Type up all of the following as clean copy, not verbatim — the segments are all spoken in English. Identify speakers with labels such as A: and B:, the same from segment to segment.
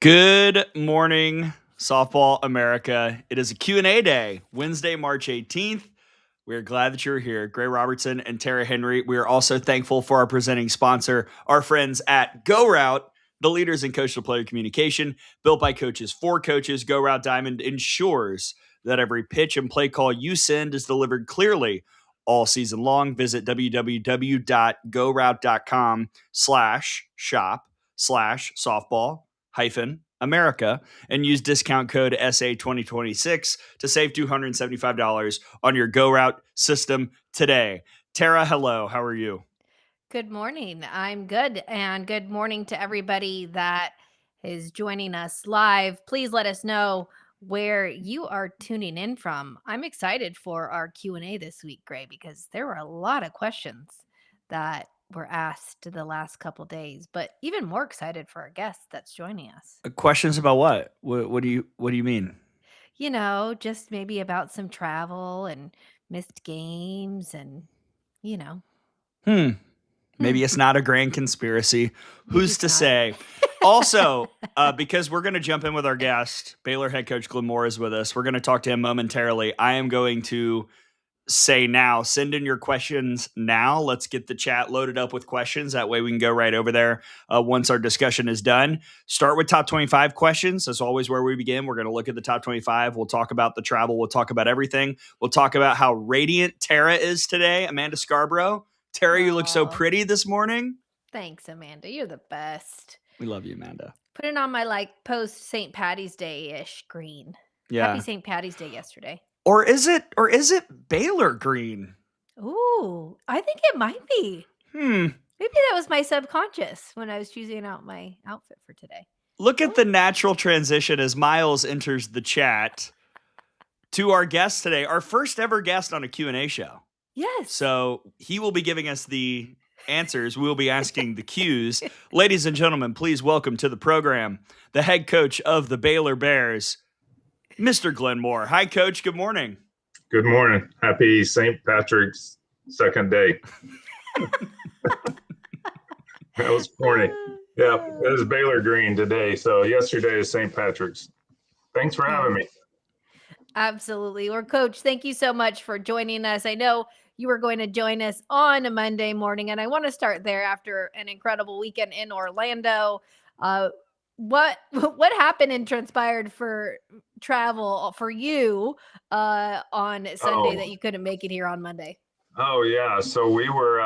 A: Good morning, Softball America. It is a Q&A day, Wednesday, March 18th. We're glad that you're here. Gray Robertson and Tara Henry. We are also thankful for our presenting sponsor, our friends at Go Route, the leaders in coach-to-player communication, built by coaches for coaches. Go Route Diamond ensures that every pitch and play call you send is delivered clearly all season long. Visit www.goroute.com/shop/softball-America and use discount code SA2026 to save $275 on your Go Route system today. Tara, hello. How are you?
B: Good morning. I'm good. And good morning to everybody that is joining us live. Please let us know where you are tuning in from. I'm excited for our Q&A this week, Gray, because there were a lot of questions that were asked the last couple days, but even more excited for our guest that's joining us.
A: Questions about what? What do you mean?
B: You know, just maybe about some travel and missed games and, you know.
A: Maybe it's not a grand conspiracy.
B: Maybe
A: Who's
B: it's
A: to
B: not.
A: say? Also, because we're going to jump in with our guest, Baylor head coach Glenn Moore is with us. We're going to talk to him momentarily. I am going to say now, send in your questions now. Let's get the chat loaded up with questions. That way we can go right over there once our discussion is done. Start with top 25 questions. That's always where we begin. We're going to look at the top 25. We'll talk about the travel. We'll talk about everything. We'll talk about how radiant Tara is today, Amanda Scarborough. Tara, you look so pretty this morning.
B: Thanks, Amanda. You're the best.
A: We love you, Amanda.
B: Put it on my post St. Patty's Day-ish green.
A: Yeah.
B: Happy St. Patty's Day yesterday.
A: Or is it Baylor green?
B: Ooh, I think it might be. Maybe that was my subconscious when I was choosing out my outfit for today.
A: Look at the natural transition as Miles enters the chat to our guest today, our first ever guest on a Q&A show.
B: Yes.
A: So he will be giving us the answers. We will be asking the cues. Ladies and gentlemen, please welcome to the program the head coach of the Baylor Bears, Mr. Glenn Moore. Hi, Coach. Good morning.
C: Good morning. Happy St. Patrick's second day. That was corny. Yeah, it was Baylor green today. So yesterday is St. Patrick's. Thanks for having me.
B: Absolutely. Or Coach, thank you so much for joining us. I know you were going to join us on a Monday morning, and I want to start there after an incredible weekend in Orlando. What happened and transpired for travel for you on Sunday that you couldn't make it here on Monday?
C: Oh yeah, so we were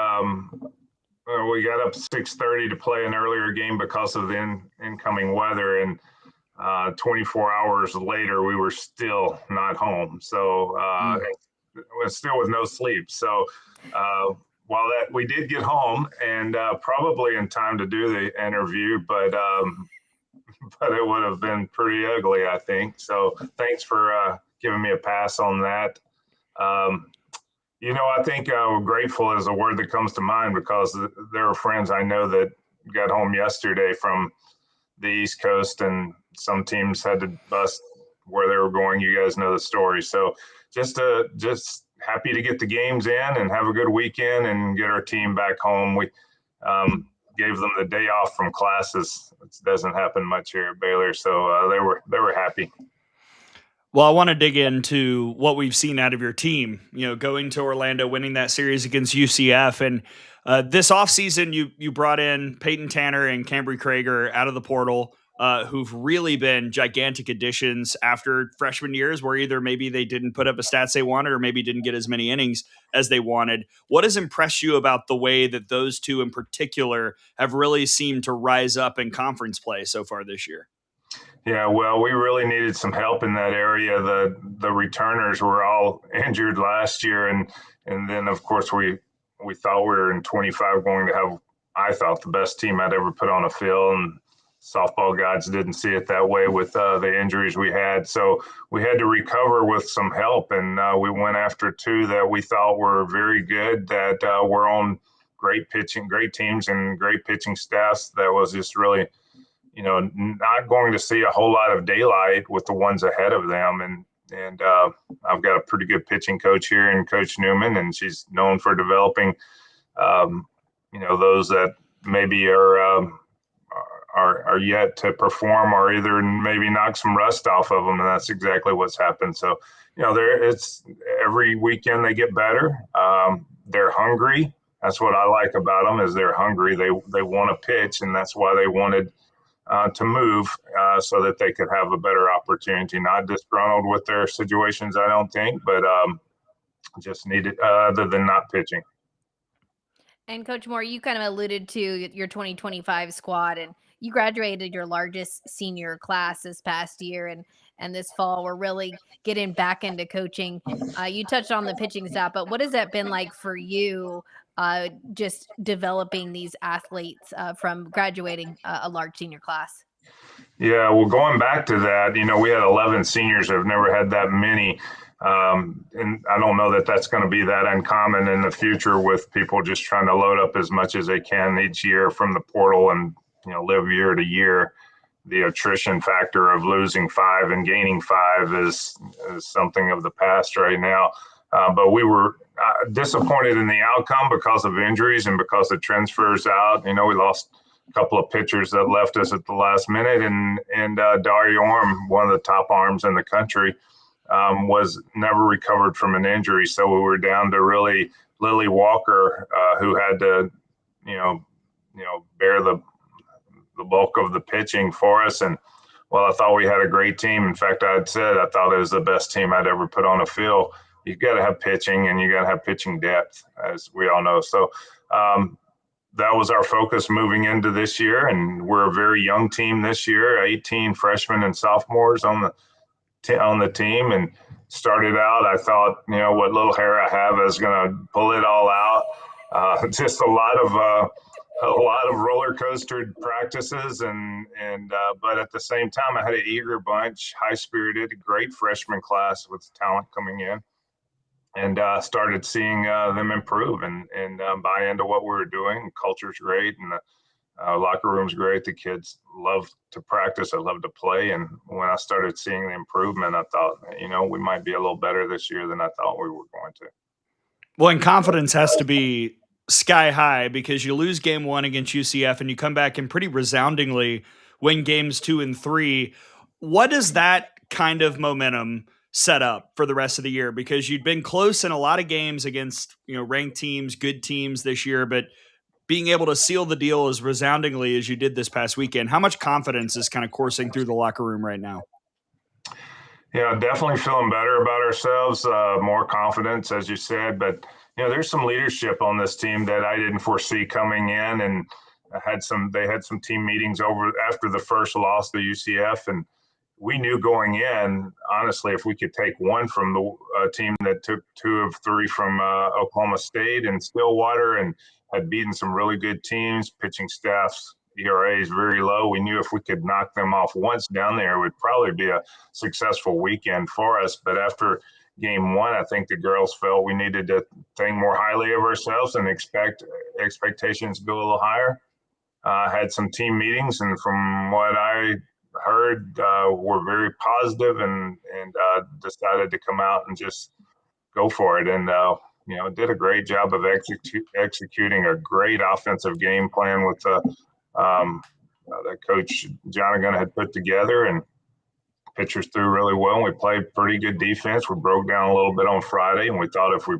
C: we got up 6:30 to play an earlier game because of the incoming weather, and 24 hours later we were still not home. So still with no sleep. So while that we did get home and probably in time to do the interview, but it would have been pretty ugly, I think. So thanks for giving me a pass on that. I think grateful is a word that comes to mind because there are friends I know that got home yesterday from the East Coast, and some teams had to bus where they were going. You guys know the story. So just happy to get the games in and have a good weekend and get our team back home. We gave them the day off from classes. It doesn't happen much here at Baylor, so they were happy.
A: Well, I want to dig into what we've seen out of your team, going to Orlando, winning that series against UCF. And this offseason, you brought in Peyton Tanner and Cambry Krager out of the portal, who've really been gigantic additions after freshman years where either maybe they didn't put up a stats they wanted or maybe didn't get as many innings as they wanted. What has impressed you about the way that those two in particular have really seemed to rise up in conference play so far this year?
C: Yeah, well, we really needed some help in that area. The returners were all injured last year, and then of course we thought we were in 25 going to have, I thought, the best team I'd ever put on a field, and softball gods didn't see it that way with the injuries we had. So we had to recover with some help, and we went after two that we thought were very good, that were on great pitching, great teams, and great pitching staffs. That was just really, not going to see a whole lot of daylight with the ones ahead of them. And I've got a pretty good pitching coach here in Coach Newman, and she's known for developing, those that maybe are yet to perform, or either maybe knock some rust off of them. And that's exactly what's happened. So, it's every weekend they get better. They're hungry. That's what I like about them, is they're hungry. They want to pitch, and that's why they wanted to move, so that they could have a better opportunity. Not disgruntled with their situations, I don't think, but just needed, other than not pitching.
B: And Coach Moore, you kind of alluded to your 2025 squad, and you graduated your largest senior class this past year, and this fall we're really getting back into coaching. You touched on the pitching staff, but what has that been like for you, just developing these athletes from graduating a large senior class?
C: Yeah, well, going back to that, we had 11 seniors. I've never had that many. And I don't know that that's going to be that uncommon in the future, with people just trying to load up as much as they can each year from the portal and, live year to year. The attrition factor of losing 5 and gaining 5 is something of the past right now. But we were disappointed in the outcome because of injuries and because of transfers out. We lost a couple of pitchers that left us at the last minute, and Daria Orm, one of the top arms in the country, was never recovered from an injury. So we were down to really Lily Walker, who had to, bear the bulk of the pitching for us. And well, I thought we had a great team. In fact, I thought it was the best team I'd ever put on a field. You've got to have pitching, and you got to have pitching depth, as we all know. So that was our focus moving into this year. And we're a very young team this year, 18 freshmen and sophomores on the team. And started out, I thought, what little hair I have is going to pull it all out. Just a lot of roller coaster practices, but at the same time, I had an eager bunch, high spirited, great freshman class with talent coming in, and started seeing them improve and buy into what we were doing. Culture's great, and the locker room's great. The kids love to practice. I love to play. And when I started seeing the improvement, I thought, we might be a little better this year than I thought we were going to.
A: Well, and confidence has to be sky high, because you lose game 1 against UCF and you come back and pretty resoundingly win games 2 and 3. What does that kind of momentum set up for the rest of the year? Because you'd been close in a lot of games against, ranked teams, good teams this year, but being able to seal the deal as resoundingly as you did this past weekend, how much confidence is kind of coursing through the locker room right now?
C: Yeah, definitely feeling better about ourselves, more confidence, as you said. But, there's some leadership on this team that I didn't foresee coming in. And they had some team meetings over after the first loss to UCF. And we knew going in, honestly, if we could take one from the team that took 2 of 3 from Oklahoma State and Stillwater, and had beaten some really good teams, pitching staffs, ERA is very low. We knew if we could knock them off once down there, it would probably be a successful weekend for us. But after game 1, I think the girls felt we needed to think more highly of ourselves and expectations go a little higher. Had some team meetings, and from what I heard, were very positive and decided to come out and just go for it. And did a great job of executing a great offensive game plan with that Coach Jonathan had put together, and pitchers threw really well. We played pretty good defense. We broke down a little bit on Friday, and we thought if we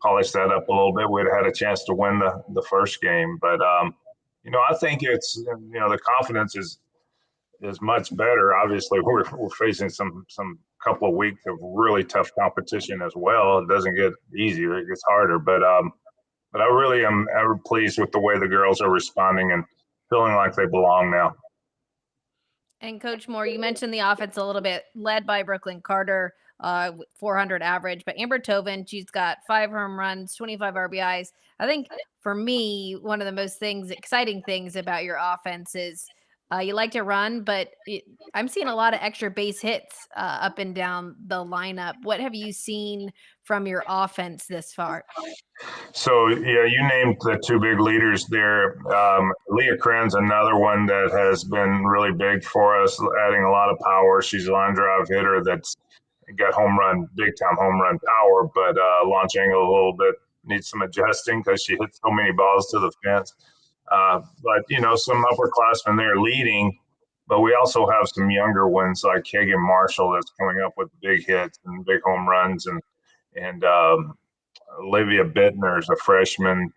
C: polished that up a little bit, we'd have had a chance to win the first game. But I think it's the confidence is much better. Obviously, we're facing some couple of weeks of really tough competition as well. It doesn't get easier; it gets harder. But I really am pleased with the way the girls are responding and feeling like they belong now.
B: And Coach Moore, you mentioned the offense a little bit, led by Brooklyn Carter, 400 average, but Amber Tobin, she's got 5 home runs, 25 RBIs. I think for me, one of the most exciting things about your offense is you like to run, but I'm seeing a lot of extra base hits up and down the lineup. What have you seen from your offense this far?
C: So yeah, you named the 2 big leaders there. Leah Kren's another one that has been really big for us, adding a lot of power. She's a line drive hitter that's got big time home run power, but launch angle a little bit needs some adjusting because she hits so many balls to the fence. But some upperclassmen there leading, but we also have some younger ones like Kagan Marshall that's coming up with big hits and big home runs, and Olivia Bittner is a freshman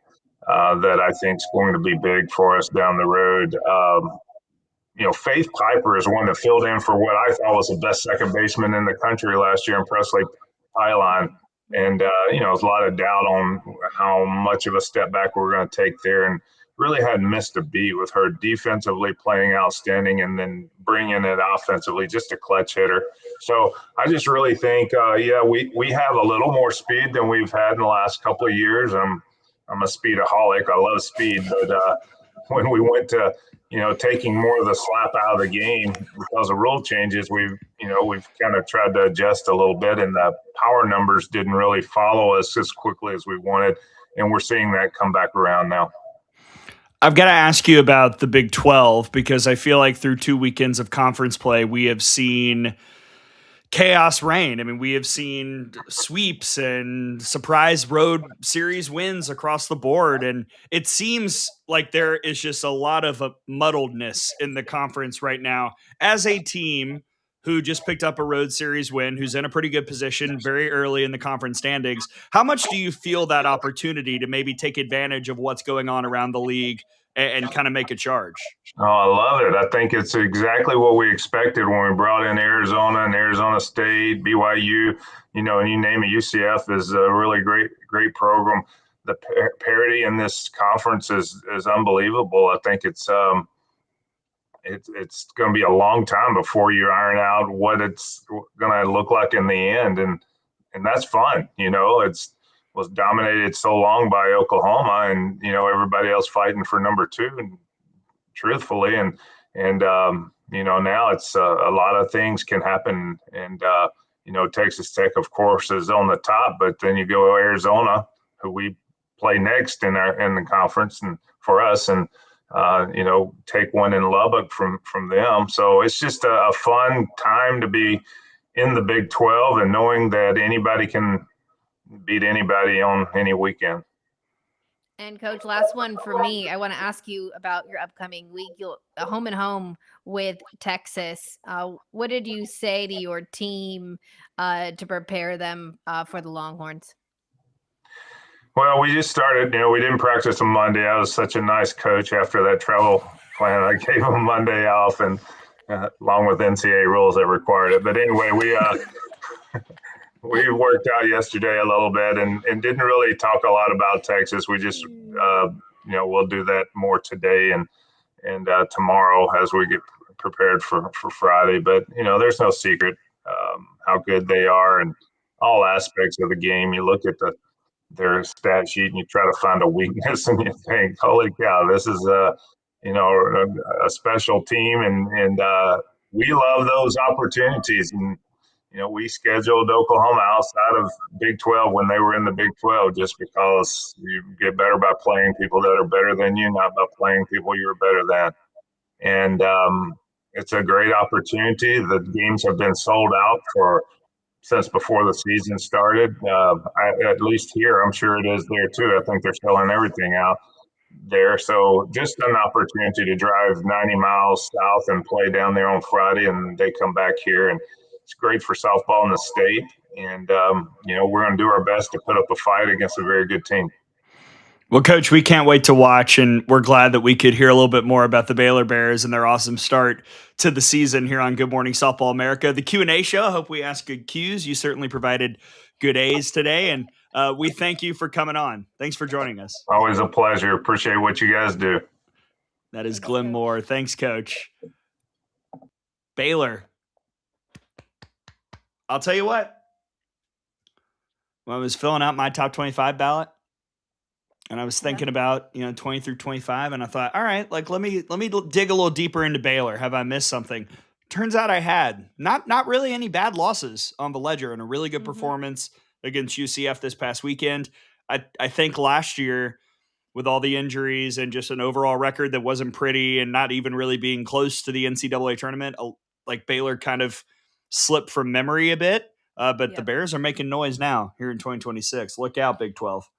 C: that I think is going to be big for us down the road. Faith Piper is one that filled in for what I thought was the best second baseman in the country last year in Presley Pylon. And, there's a lot of doubt on how much of a step back we're going to take there. And really hadn't missed a beat with her defensively playing outstanding and then bringing it offensively, just a clutch hitter. So I just really think, we have a little more speed than we've had in the last couple of years. I'm a speedaholic. I love speed, but when we went to taking more of the slap out of the game because of rule changes, we've kind of tried to adjust a little bit, and the power numbers didn't really follow us as quickly as we wanted, and we're seeing that come back around now.
A: I've got to ask you about the Big 12 because I feel like through 2 weekends of conference play, we have seen chaos reign. I mean, we have seen sweeps and surprise road series wins across the board. And it seems like there is just a lot of muddledness in the conference right now. As a team who just picked up a road series win, who's in a pretty good position very early in the conference standings, how much do you feel that opportunity to maybe take advantage of what's going on around the league and kind of make a charge?
C: Oh, I love it. I think it's exactly what we expected when we brought in Arizona and Arizona State, BYU, and you name it. UCF is a really great program. The parity in this conference is unbelievable. I think it's going to be a long time before you iron out what it's going to look like in the end, and that's fun. Was dominated so long by Oklahoma, and everybody else fighting for number 2, and truthfully, and now it's a lot of things can happen, and Texas Tech, of course, is on the top, but then you go Arizona, who we play next in the conference, and for us, and take one in Lubbock from them. So it's just a fun time to be in the Big 12 and knowing that anybody can beat anybody on any weekend.
B: And Coach, last one for me. I want to ask you about your upcoming week. You'll home and home with Texas. What did you say to your team to prepare them for the Longhorns?
C: Well, we just started. We didn't practice on Monday. I was such a nice coach after that travel plan. I gave them Monday off, and along with NCAA rules that required it. But anyway, we worked out yesterday a little bit and didn't really talk a lot about Texas. We just, we'll do that more today and tomorrow as we get prepared for Friday. But, there's no secret how good they are in all aspects of the game. You look at their stat sheet and you try to find a weakness and you think, holy cow, this is a special team. And we love those opportunities. And, we scheduled Oklahoma outside of Big 12 when they were in the Big 12 just because you get better by playing people that are better than you, not by playing people you're better than. And it's a great opportunity. The games have been sold out since before the season started. At least here, I'm sure it is there too. I think they're selling everything out there. So just an opportunity to drive 90 miles south and play down there on Friday, and they come back here, and it's great for softball in the state. And, we're going to do our best to put up a fight against a very good team.
A: Well, Coach, we can't wait to watch, and we're glad that we could hear a little bit more about the Baylor Bears and their awesome start to the season here on Good Morning Softball America. The Q&A show, I hope we asked good Qs. You certainly provided good A's today, and we thank you for coming on. Thanks for joining us.
C: Always a pleasure. Appreciate what you guys do.
A: That is Glenn Moore. Thanks, Coach. Baylor. I'll tell you what. When I was filling out my top 25 ballot, and I was thinking about 20 through 25, and I thought, all right, like let me dig a little deeper into Baylor. Have I missed something? Turns out I had not really any bad losses on the ledger, and a really good performance against UCF this past weekend. I think last year, with all the injuries and just an overall record that wasn't pretty, and not even really being close to the NCAA tournament, like Baylor kind of slipped from memory a bit. But the Bears are making noise now here in 2026. Look out, Big 12.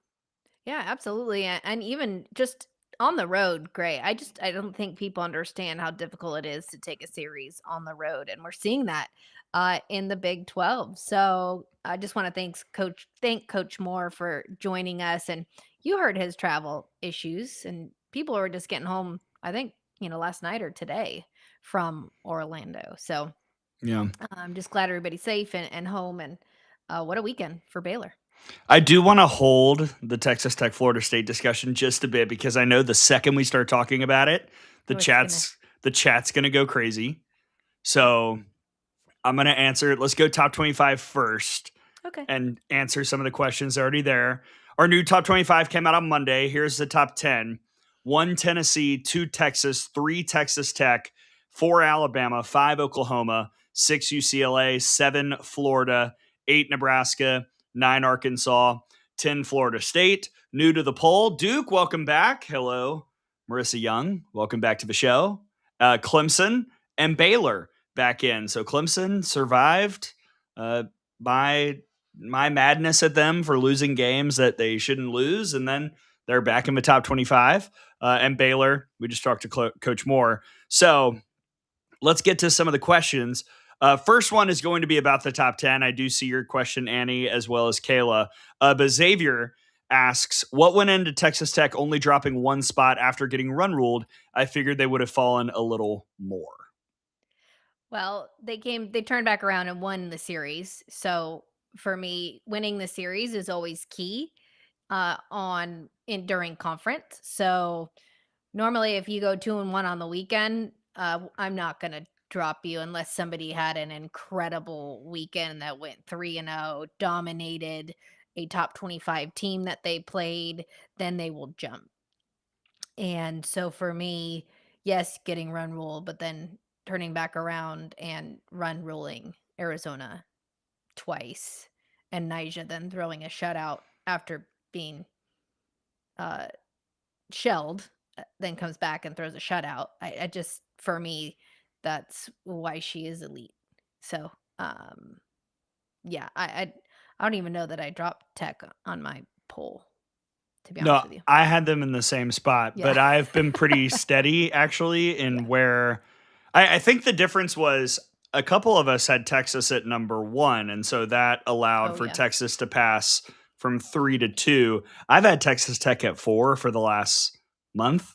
B: Yeah, absolutely. And even just on the road, Gray. I don't think people understand how difficult it is to take a series on the road. And we're seeing that in the Big 12. So I just want to thank Coach Moore for joining us. And you heard his travel issues, and people were just getting home, I think, last night or today from Orlando. So
A: yeah,
B: I'm just glad everybody's safe and home. And what a weekend for Baylor.
A: I do want to hold the Texas Tech Florida State discussion just a bit, because I know the second we start talking about it, the chat's going to go crazy. So I'm going to answer it. Let's go top 25 first.
B: Okay.
A: And answer some of the questions already there. Our new top 25 came out on Monday. Here's the top 10. 1 Tennessee, 2 Texas, 3 Texas Tech, 4 Alabama, 5 Oklahoma, 6 UCLA, 7 Florida, 8 Nebraska, 9 Arkansas, 10 Florida State. New to the poll, Duke, welcome back. Hello. Marissa Young, welcome back to the show. Clemson and Baylor back in. So Clemson survived my madness at them for losing games that they shouldn't lose, and then they're back in the top 25. And Baylor, we just talked to Coach Moore. So let's get to some of the questions. First one is going to be about the top 10. I do see your question, Annie, as well as Kayla. But Xavier asks, what went into Texas Tech only dropping 1 spot after getting run ruled? I figured they would have fallen a little more.
B: Well, they turned back around and won the series. So for me, winning the series is always key during conference. So normally if you go 2-1 on the weekend, I'm not going to drop you unless somebody had an incredible weekend that went 3-0, dominated a top 25 team that they played, then they will jump. And so for me, yes, getting run ruled, but then turning back around and run ruling Arizona twice, and Nyjah then throwing a shutout after being shelled, then comes back and throws a shutout. I just, for me, that's why she is elite. So, yeah, I don't even know that I dropped Tech on my poll, to be honest with you.
A: I had them in the same spot, but I've been pretty steady actually in where I think the difference was a couple of us had Texas at number 1. And so that allowed for Texas to pass from 3 to 2. I've had Texas Tech at 4 for the last month,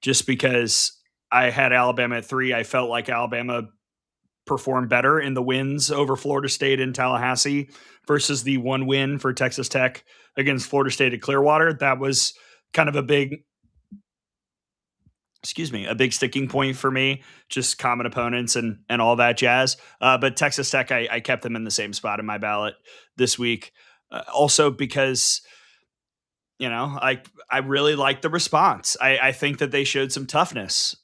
A: just because I had Alabama at 3. I felt like Alabama performed better in the wins over Florida State in Tallahassee versus the 1 win for Texas Tech against Florida State at Clearwater. That was kind of a big sticking point for me, just common opponents and all that jazz. But Texas Tech, I kept them in the same spot in my ballot this week. Also because, I really like the response. I think that they showed some toughness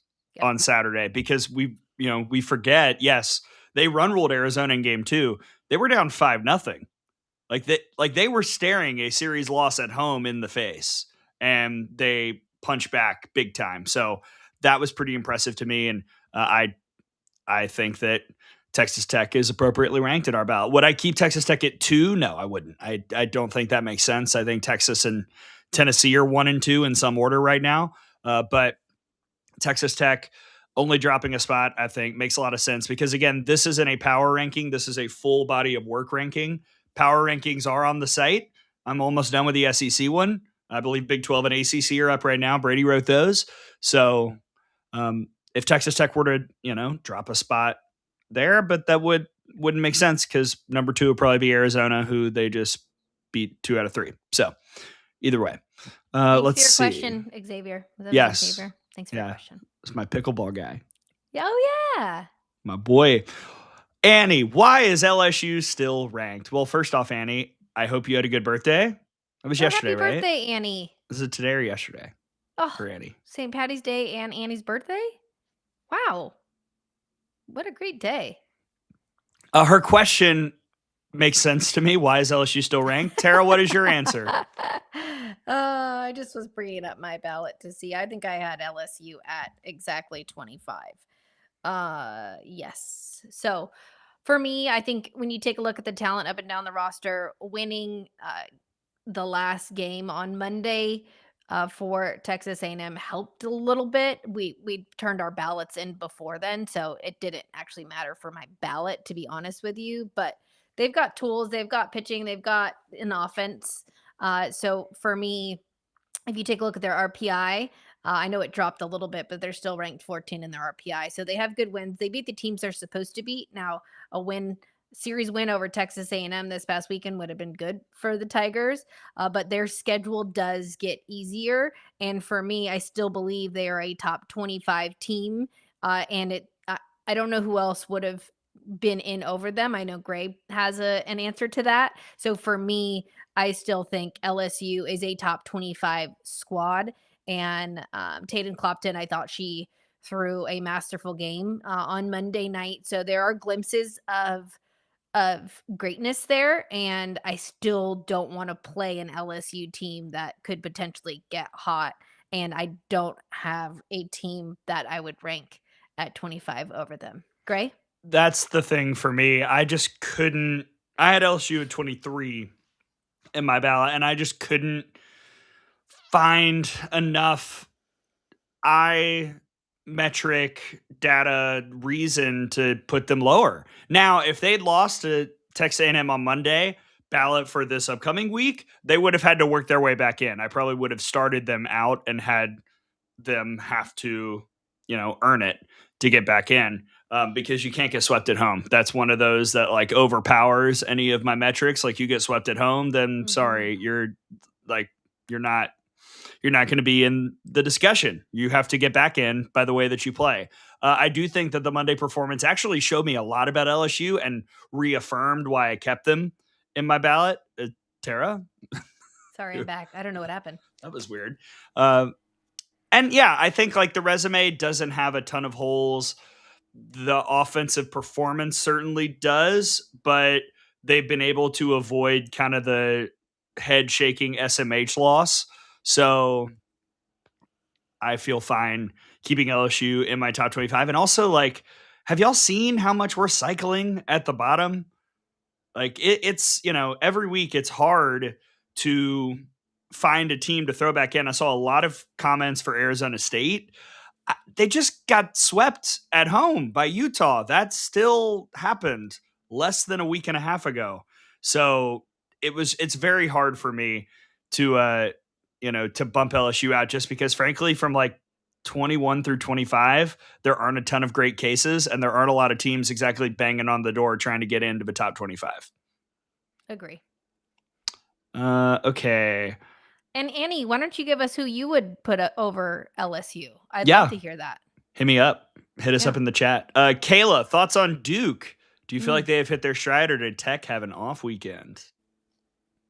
A: on Saturday, because we forget, yes, they run ruled Arizona in game 2. They were down 5-0. They were staring a series loss at home in the face, and they punched back big time. So that was pretty impressive to me. And I think that Texas Tech is appropriately ranked in our ballot. Would I keep Texas Tech at 2? No, I wouldn't. I don't think that makes sense. I think Texas and Tennessee are 1 and 2 in some order right now. But Texas Tech only dropping a spot, I think, makes a lot of sense, because, again, this isn't a power ranking. This is a full body of work ranking. Power rankings are on the site. I'm almost done with the SEC one. I believe Big 12 and ACC are up right now. Brady wrote those. So if Texas Tech were to, drop a spot there, but that wouldn't make sense, because number 2 would probably be Arizona, who they just beat 2 out of 3. So either way, let's see.
B: Thanks for your question, Xavier.
A: Yes.
B: Xavier? Thanks for your question.
A: It's my pickleball guy.
B: Oh, yeah.
A: My boy. Annie, why is LSU still ranked? Well, first off, Annie, I hope you had a good birthday. It was yesterday,
B: happy
A: right?
B: birthday, Annie.
A: Is it today or yesterday for Annie?
B: St. Patty's Day and Annie's birthday? Wow. What a great day.
A: Her question makes sense to me. Why is LSU still ranked? Tara, what is your answer?
B: I just was bringing up my ballot to see. I think I had LSU at exactly 25. Yes. So for me, I think when you take a look at the talent up and down the roster, winning the last game on Monday for Texas A&M helped a little bit. We turned our ballots in before then, so it didn't actually matter for my ballot, to be honest with you. But they've got tools, they've got pitching, they've got an offense. So for me, if you take a look at their RPI, I know it dropped a little bit, but they're still ranked 14 in their RPI. So they have good wins. They beat the teams they're supposed to beat. Now, a series win over Texas A&M this past weekend would have been good for the Tigers, but their schedule does get easier. And for me, I still believe they are a top 25 team. I don't know who else would have been in over them. I know Gray has an answer to that. So for me, I still think LSU is a top 25 squad. And Tatum Clopton, I thought she threw a masterful game on Monday night. So there are glimpses of greatness there, and I still don't want to play an LSU team that could potentially get hot. And I don't have a team that I would rank at 25 over them. Gray?
A: That's the thing for me. I just couldn't. I had LSU at 23 in my ballot, and I just couldn't find enough metric data reason to put them lower. Now, if they'd lost to Texas A&M on Monday, ballot for this upcoming week, they would have had to work their way back in. I probably would have started them out and had them have to, earn it to get back in. Because you can't get swept at home. That's one of those that like overpowers any of my metrics. Like you get swept at home, then sorry, you're not going to be in the discussion. You have to get back in by the way that you play. I do think that the Monday performance actually showed me a lot about LSU and reaffirmed why I kept them in my ballot. Tara?
B: Sorry, I'm back. I don't know what happened.
A: That was weird. And yeah, I think like the resume doesn't have a ton of holes. The offensive performance certainly does, but they've been able to avoid kind of the head shaking SMH loss. So I feel fine keeping LSU in my top 25. And also, like, have y'all seen how much we're cycling at the bottom? Like, it's, every week it's hard to find a team to throw back in. I saw a lot of comments for Arizona State. They just got swept at home by Utah. That still happened less than a week and a half ago. So it's very hard for me to bump LSU out just because frankly from like 21 through 25, there aren't a ton of great cases and there aren't a lot of teams exactly banging on the door trying to get into the top 25.
B: Agree.
A: Okay.
B: And Annie, why don't you give us who you would put over LSU? I'd love to hear that.
A: Hit me up. Hit us up in the chat. Kayla, thoughts on Duke? Do you feel like they have hit their stride or did Tech have an off weekend?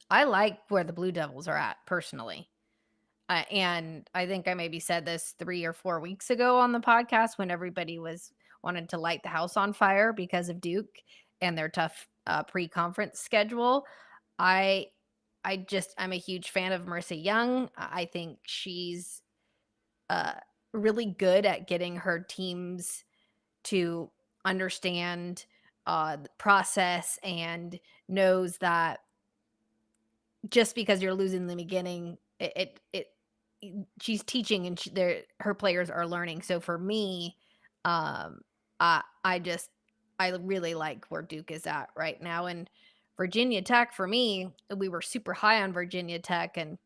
B: I like where the Blue Devils are at personally. And I think I maybe said this 3 or 4 weeks ago on the podcast when everybody wanted to light the house on fire because of Duke and their tough pre-conference schedule. I'm a huge fan of Marissa Young. I think she's really good at getting her teams to understand the process and knows that just because you're losing in the beginning, she's teaching and her players are learning. So for me, I really like where Duke is at right now. And Virginia Tech, for me, we were super high on Virginia Tech, and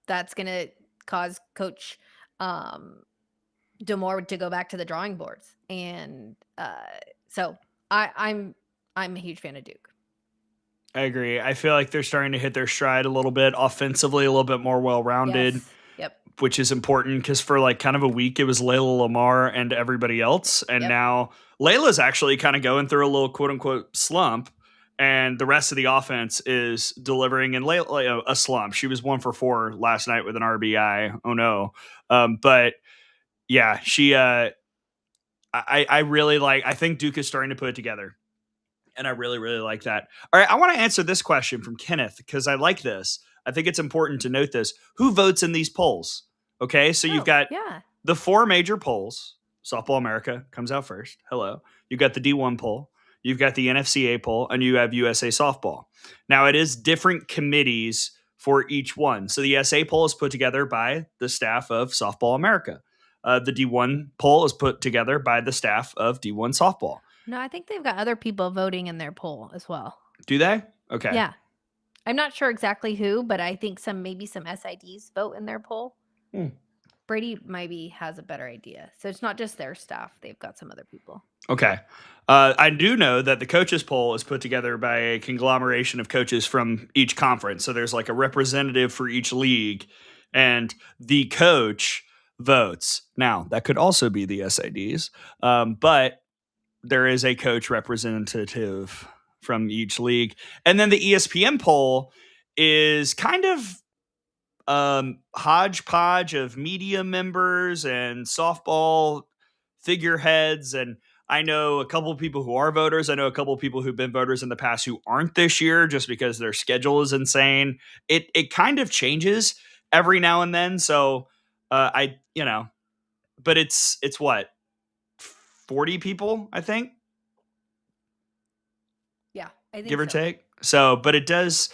B: that's going to cause Coach DeMore to go back to the drawing boards. And so I'm a huge fan of Duke.
A: I agree. I feel like they're starting to hit their stride a little bit offensively, a little bit more well-rounded.
B: Yes. Yep.
A: which is important because for like kind of a week, it was Layla Lamar and everybody else. And now Layla's actually kind of going through a little quote unquote slump. And the rest of the offense is delivering in a slump. She was 1 for 4 last night with an RBI. Oh no. But yeah, she, I really like, I think Duke is starting to put it together. And I really, really like that. All right. I want to answer this question from Kenneth because I like this. I think it's important to note this. Who votes in these polls? Okay. So you've got the 4 major polls. Softball America comes out first. Hello. You've got the D1 poll. You've got the NFCA poll, and you have USA Softball. Now, it is different committees for each one. So the SA poll is put together by the staff of Softball America. The D1 poll is put together by the staff of D1 Softball.
B: No, I think they've got other people voting in their poll as well.
A: Do they? Okay.
B: Yeah. I'm not sure exactly who, but I think maybe some SIDs vote in their poll. Brady maybe has a better idea. So it's not just their staff. They've got some other people.
A: Okay. I do know that the coaches poll is put together by a conglomeration of coaches from each conference. So there's like a representative for each league, and the coach votes. Now, that could also be the SIDs, but there is a coach representative from each league. And then the ESPN poll is kind of hodgepodge of media members and softball figureheads. And I know a couple of people who are voters. I know a couple of people who've been voters in the past who aren't this year just because their schedule is insane. It kind of changes every now and then. So but it's what, 40 people, I think?
B: Yeah, I think
A: give or take. So, but it does,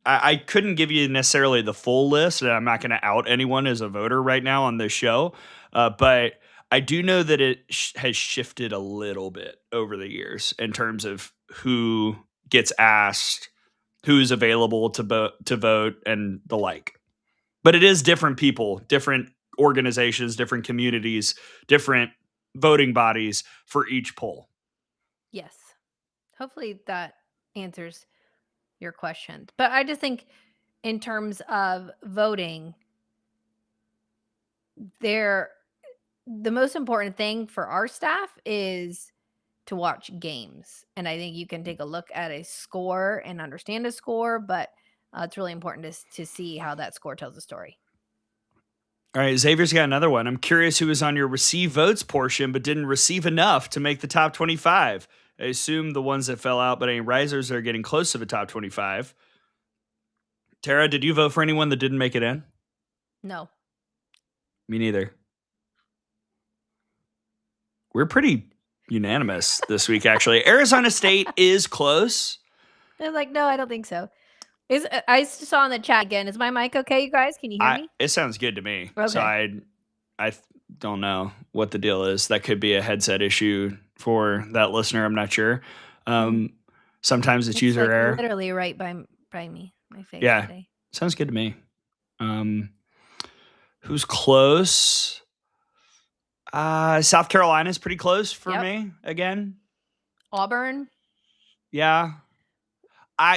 A: I couldn't give you necessarily the full list, and I'm not going to out anyone as a voter right now on this show. But I do know that it has shifted a little bit over the years in terms of who gets asked, who's available to vote, and the like. But it is different people, different organizations, different communities, different voting bodies for each poll.
B: Yes. Hopefully that answers your question. But I just think in terms of voting, the most important thing for our staff is to watch games. And I think you can take a look at a score and understand a score, but it's really important to see how that score tells a story.
A: All right, Xavier's got another one. I'm curious who was on your receive votes portion but didn't receive enough to make the top 25. I assume the ones that fell out, but any risers are getting close to the top 25. Tara, did you vote for anyone that didn't make it in?
B: No.
A: Me neither. We're pretty unanimous this week, actually. Arizona State is close.
B: I was like, no, I don't think so. I saw in the chat again. Is my mic okay, you guys? Can you hear me?
A: It sounds good to me.
B: Okay.
A: So I don't know what the deal is. That could be a headset issue for that listener. I'm not sure. Sometimes it's user error.
B: Literally right by me, my face.
A: Yeah,
B: today.
A: Sounds good to me. Who's close? South Carolina is pretty close for me again.
B: Auburn.
A: Yeah.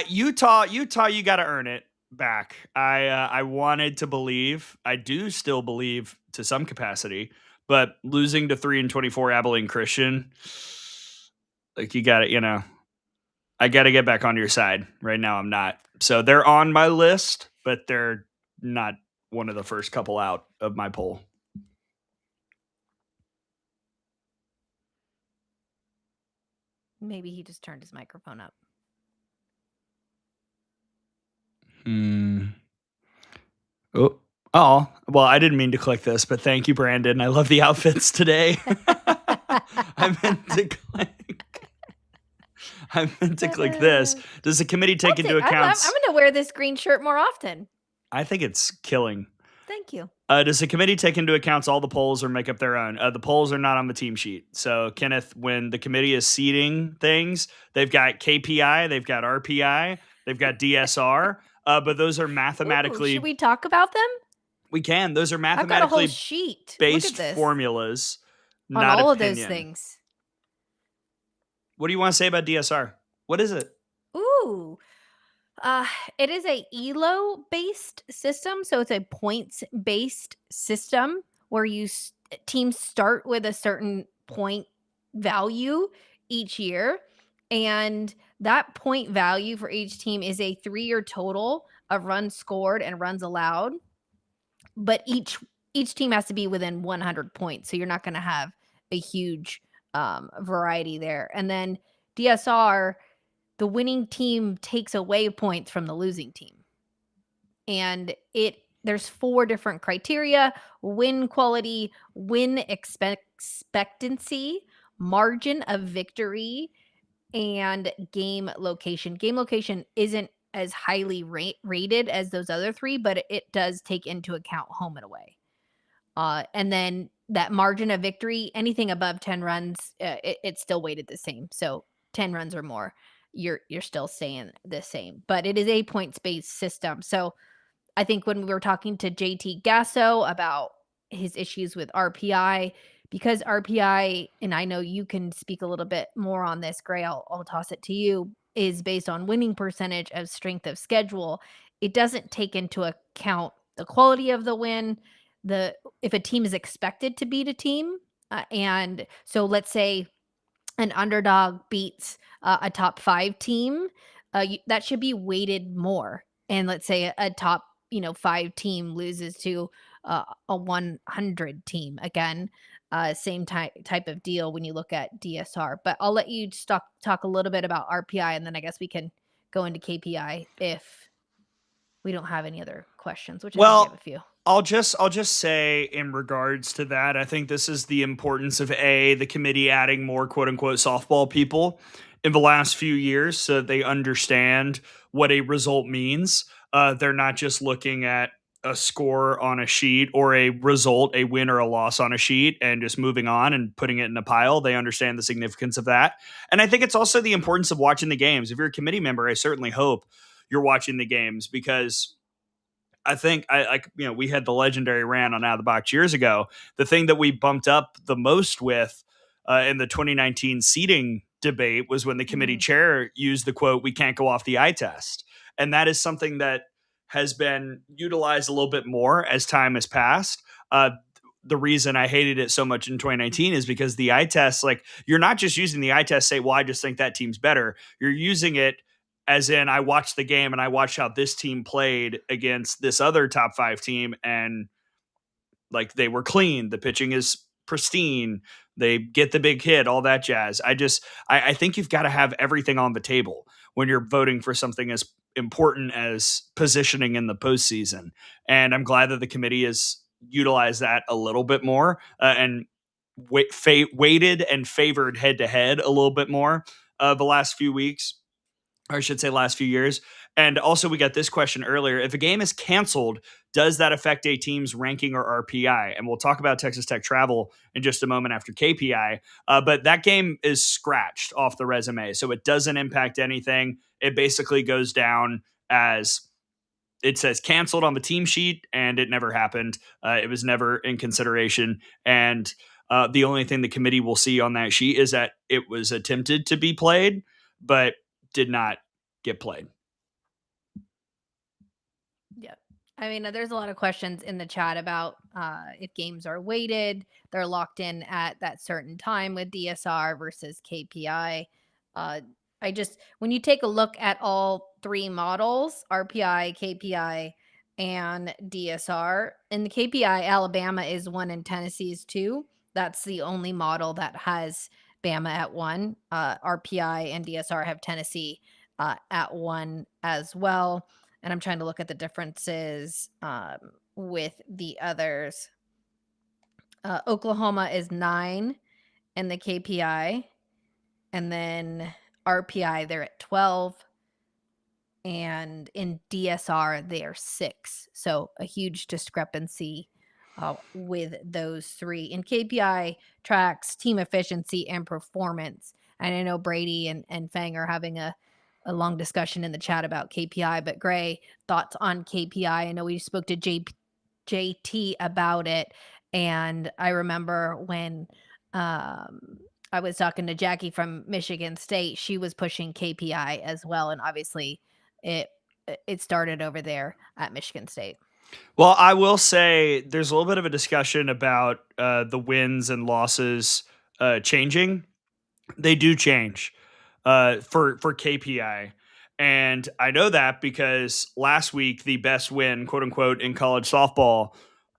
A: Utah, you got to earn it back. I wanted to believe. I do still believe to some capacity, but losing to 3-24 Abilene Christian, like you got to, I got to get back on your side. Right now, I'm not. So they're on my list, but they're not one of the first couple out of my poll.
B: Maybe he just turned his microphone up.
A: Oh, well, I didn't mean to click this, but thank you, Brandon. I love the outfits today. I meant to click this. Does the committee take into account?
B: I'm going to wear this green shirt more often.
A: I think it's killing.
B: Thank you.
A: Does the committee take into account all the polls or make up their own? The polls are not on the team sheet. So, Kenneth, when the committee is seeding things, they've got KPI, they've got RPI, they've got DSR, but those are mathematically...
B: should we talk about them?
A: We can. Those are mathematically
B: I've got a whole sheet.
A: based formulas,
B: on
A: not
B: all
A: opinion.
B: Of those things.
A: What do you want to say about DSR? What is it?
B: Ooh. Uh, it is a ELO based system, so it's a points based system where teams start with a certain point value each year, and that point value for each team is a 3-year total of runs scored and runs allowed. But each team has to be within 100 points, so you're not going to have a huge variety there. And then DSR, the winning team takes away points from the losing team. And there's 4 different criteria: win quality, win expectancy, margin of victory, and game location. Game location isn't as highly rated as those other 3, but it does take into account home and away. And then that margin of victory, anything above 10 runs, it's still weighted the same. So 10 runs or more, you're still staying the same. But it is a points-based system. So I think when we were talking to JT Gasso about his issues with RPI, because RPI, and I know you can speak a little bit more on this, Gray, I'll toss it to you, is based on winning percentage of strength of schedule. It doesn't take into account the quality of the win, if a team is expected to beat a team. And so let's say an underdog beats a top 5 team, that should be weighted more. And let's say a top 5 team loses to a 100 team. Again, same type of deal when you look at DSR. But I'll let you talk a little bit about RPI, and then I guess we can go into KPI if we don't have any other questions, which I think we have a few.
A: I'll just say in regards to that, I think this is the importance of the committee adding more quote unquote softball people in the last few years so that they understand what a result means. They're not just looking at a score on a sheet or a result, a win or a loss on a sheet, and just moving on and putting it in a pile. They understand the significance of that. And I think it's also the importance of watching the games. If you're a committee member, I certainly hope you're watching the games, because I think we had the legendary rant on Out of the Box years ago. The thing that we bumped up the most with in the 2019 seating debate was when the committee chair used the quote, "We can't go off the eye test." And that is something that has been utilized a little bit more as time has passed. The reason I hated it so much in 2019 is because the eye test, like, you're not just using the eye test to say, well, I just think that team's better. You're using it as in, I watched the game and I watched how this team played against this other top 5 team, and like, they were clean. The pitching is pristine. They get the big hit, all that jazz. I think you've got to have everything on the table when you're voting for something as important as positioning in the postseason. And I'm glad that the committee has utilized that a little bit more and weighted and favored head to head a little bit more the last few weeks. Or I should say last few years. And also, we got this question earlier. If a game is canceled, does that affect a team's ranking or RPI? And we'll talk about Texas Tech travel in just a moment after KPI. But that game is scratched off the resume, so it doesn't impact anything. It basically goes down as it says canceled on the team sheet, and it never happened. It was never in consideration. And the only thing the committee will see on that sheet is that it was attempted to be played, but did not get played.
B: Yeah. I mean, there's a lot of questions in the chat about if games are weighted, they're locked in at that certain time with DSR versus KPI. When you take a look at all 3 models, RPI, KPI, and DSR, in the KPI, Alabama is 1 and Tennessee is 2. That's the only model that has Bama at 1. RPI and DSR have Tennessee at 1 as well. And I'm trying to look at the differences with the others. Oklahoma is 9 in the KPI. And then RPI, they're at 12. And in DSR, they are 6. So a huge discrepancy with those 3. In KPI tracks team efficiency and performance. And I know Brady and Fang are having a long discussion in the chat about KPI, but Gray, thoughts on KPI? I know we spoke to JT about it, and I remember when I was talking to Jackie from Michigan State, she was pushing KPI as well, and obviously it it started over there at Michigan State.
A: Well, I will say there's a little bit of a discussion about the wins and losses changing. They do change for KPI. And I know that because last week, the best win, quote unquote, in college softball,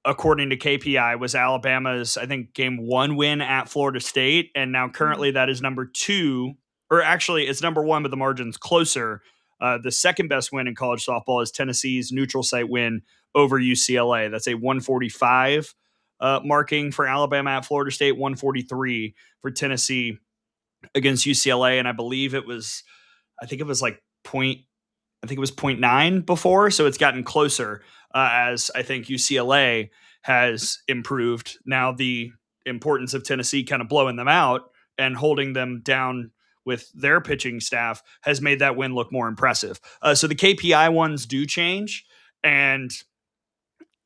A: according to KPI, was Alabama's, I think, game 1 win at Florida State. And now currently that is number 2, or actually it's number 1, but the margin's closer. The second best win in college softball is Tennessee's neutral site win over UCLA. That's a 145 marking for Alabama at Florida State, 143 for Tennessee against UCLA. And I believe it was, I think it was like point, I think it was 0.9 before. So it's gotten closer as I think UCLA has improved. Now the importance of Tennessee kind of blowing them out and holding them down with their pitching staff has made that win look more impressive. So the KPI ones do change. And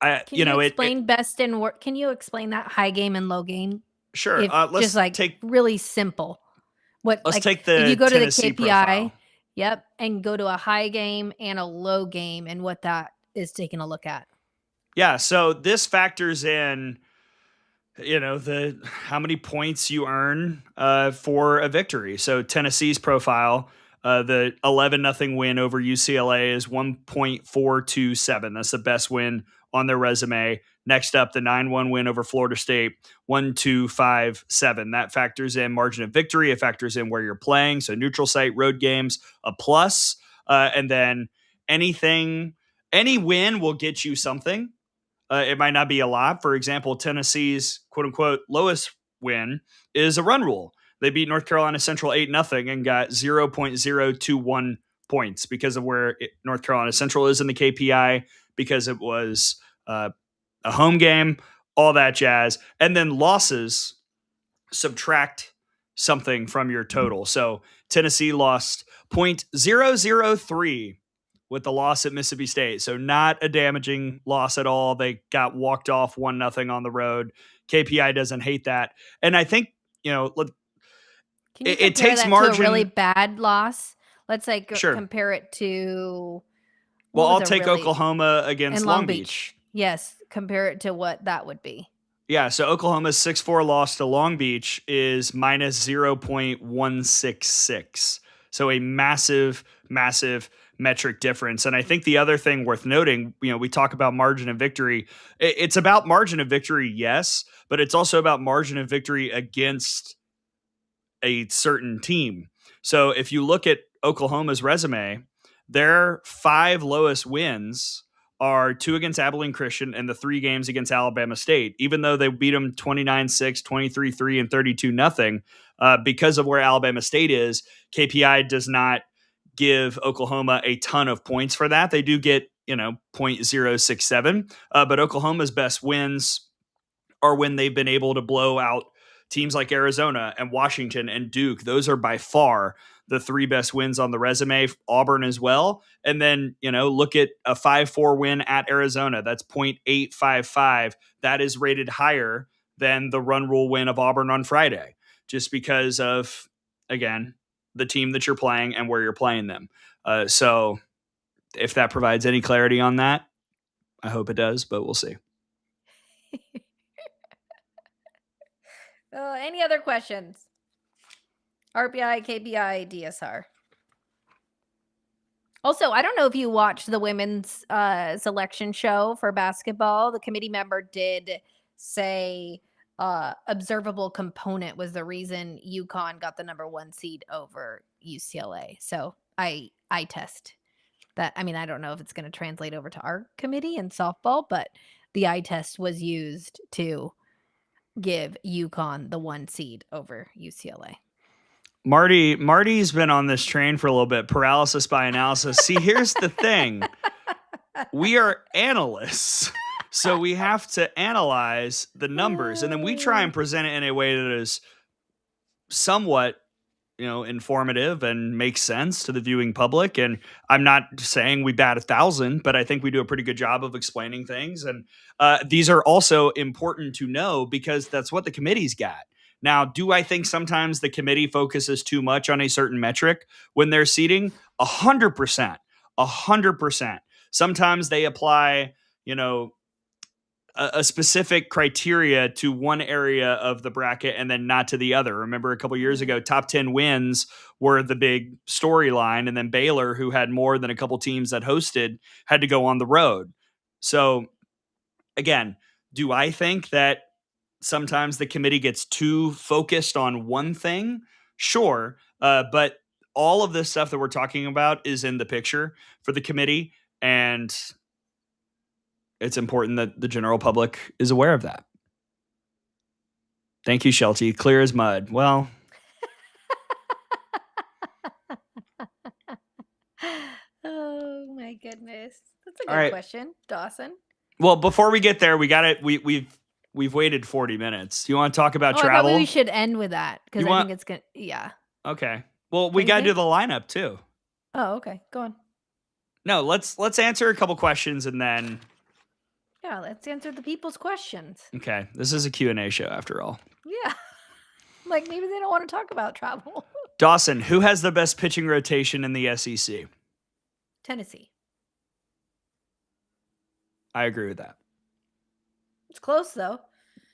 B: Can you explain best and work? Can you explain that high game and low game?
A: Sure.
B: Let's just like take really simple.
A: Let's take the
B: if you go
A: Tennessee
B: to the KPI,
A: profile.
B: Yep, and go to a high game and a low game and what that is taking a look at.
A: Yeah, so this factors in, the how many points you earn for a victory. So Tennessee's profile, the 11-0 win over UCLA is 1.427. That's the best win on their resume. Next up, the 9-1 win over Florida State, 1.257. That factors in margin of victory. It factors in where you're playing. So neutral site, road games, a plus. And then any win will get you something. It might not be a lot. For example, Tennessee's quote unquote lowest win is a run rule. They beat North Carolina Central 8-0 and got 0.021 points because of where North Carolina Central is in the KPI, because it was a home game, all that jazz. And then losses subtract something from your total. So Tennessee lost 0.003 with the loss at Mississippi State. So not a damaging loss at all. They got walked off 1-0 on the road. KPI doesn't hate that. And I think,
B: Can you it takes that margin to a really bad loss. Let's say compare it to.
A: Well, I'll take Oklahoma against Long Beach.
B: Yes, compare it to what that would be.
A: Yeah, so Oklahoma's 6-4 loss to Long Beach is minus 0.166. So a massive, massive metric difference. And I think the other thing worth noting, we talk about margin of victory. It's about margin of victory, yes, but it's also about margin of victory against a certain team. So if you look at Oklahoma's resume, their 5 lowest wins are 2 against Abilene Christian and the 3 games against Alabama State, even though they beat them 29-6, 23-3, and 32-0. Because of where Alabama State is, KPI does not give Oklahoma a ton of points for that. They do get, 0.067. But Oklahoma's best wins are when they've been able to blow out teams like Arizona and Washington and Duke. Those are by far the 3 best wins on the resume. Auburn as well. And then, look at a 5-4 win at Arizona. That's 0.855. That is rated higher than the run rule win of Auburn on Friday, just because of, again, the team that you're playing and where you're playing them. So if that provides any clarity on that, I hope it does, but we'll see.
B: Any other questions? RPI, KPI, DSR. Also, I don't know if you watched the women's selection show for basketball. The committee member did say observable component was the reason UConn got the number 1 seed over UCLA. So I test that. I mean, I don't know if it's going to translate over to our committee in softball, but the eye test was used to give UConn the 1 seed over UCLA.
A: Marty's been on this train for a little bit. Paralysis by analysis. See, here's the thing. We are analysts. So we have to analyze the numbers, and then we try and present it in a way that is somewhat, informative and makes sense to the viewing public. And I'm not saying we bat 1,000, but I think we do a pretty good job of explaining things. And these are also important to know because that's what the committee's got. Now, do I think sometimes the committee focuses too much on a certain metric when they're seating? 100%. 100%. Sometimes they apply, a specific criteria to one area of the bracket and then not to the other. Remember a couple years ago, top 10 wins were the big storyline, and then Baylor, who had more than a couple teams that hosted, had to go on the road. So again, do I think that sometimes the committee gets too focused on one thing? Sure. But all of this stuff that we're talking about is in the picture for the committee, and it's important that the general public is aware of that. Thank you, Shelty. Clear as mud. Well,
B: Oh my goodness. That's a
A: all
B: good
A: right.
B: question, Dawson.
A: Well, before we get there, we got it. We've waited 40 minutes. Do you want to talk about
B: I thought
A: travel?
B: we should end with that because
A: You
B: I
A: want-
B: think it's good. Yeah.
A: Okay. Well, we
B: Don't you
A: got to do
B: think?
A: the lineup too.
B: Oh, okay. Go on.
A: No, let's answer a couple questions and then.
B: Yeah, let's answer the people's questions.
A: Okay, this is a Q&A show after all.
B: Yeah. Like maybe they don't want to talk about travel.
A: Dawson, who has the best pitching rotation in the SEC?
B: Tennessee.
A: I agree with that.
B: It's close though.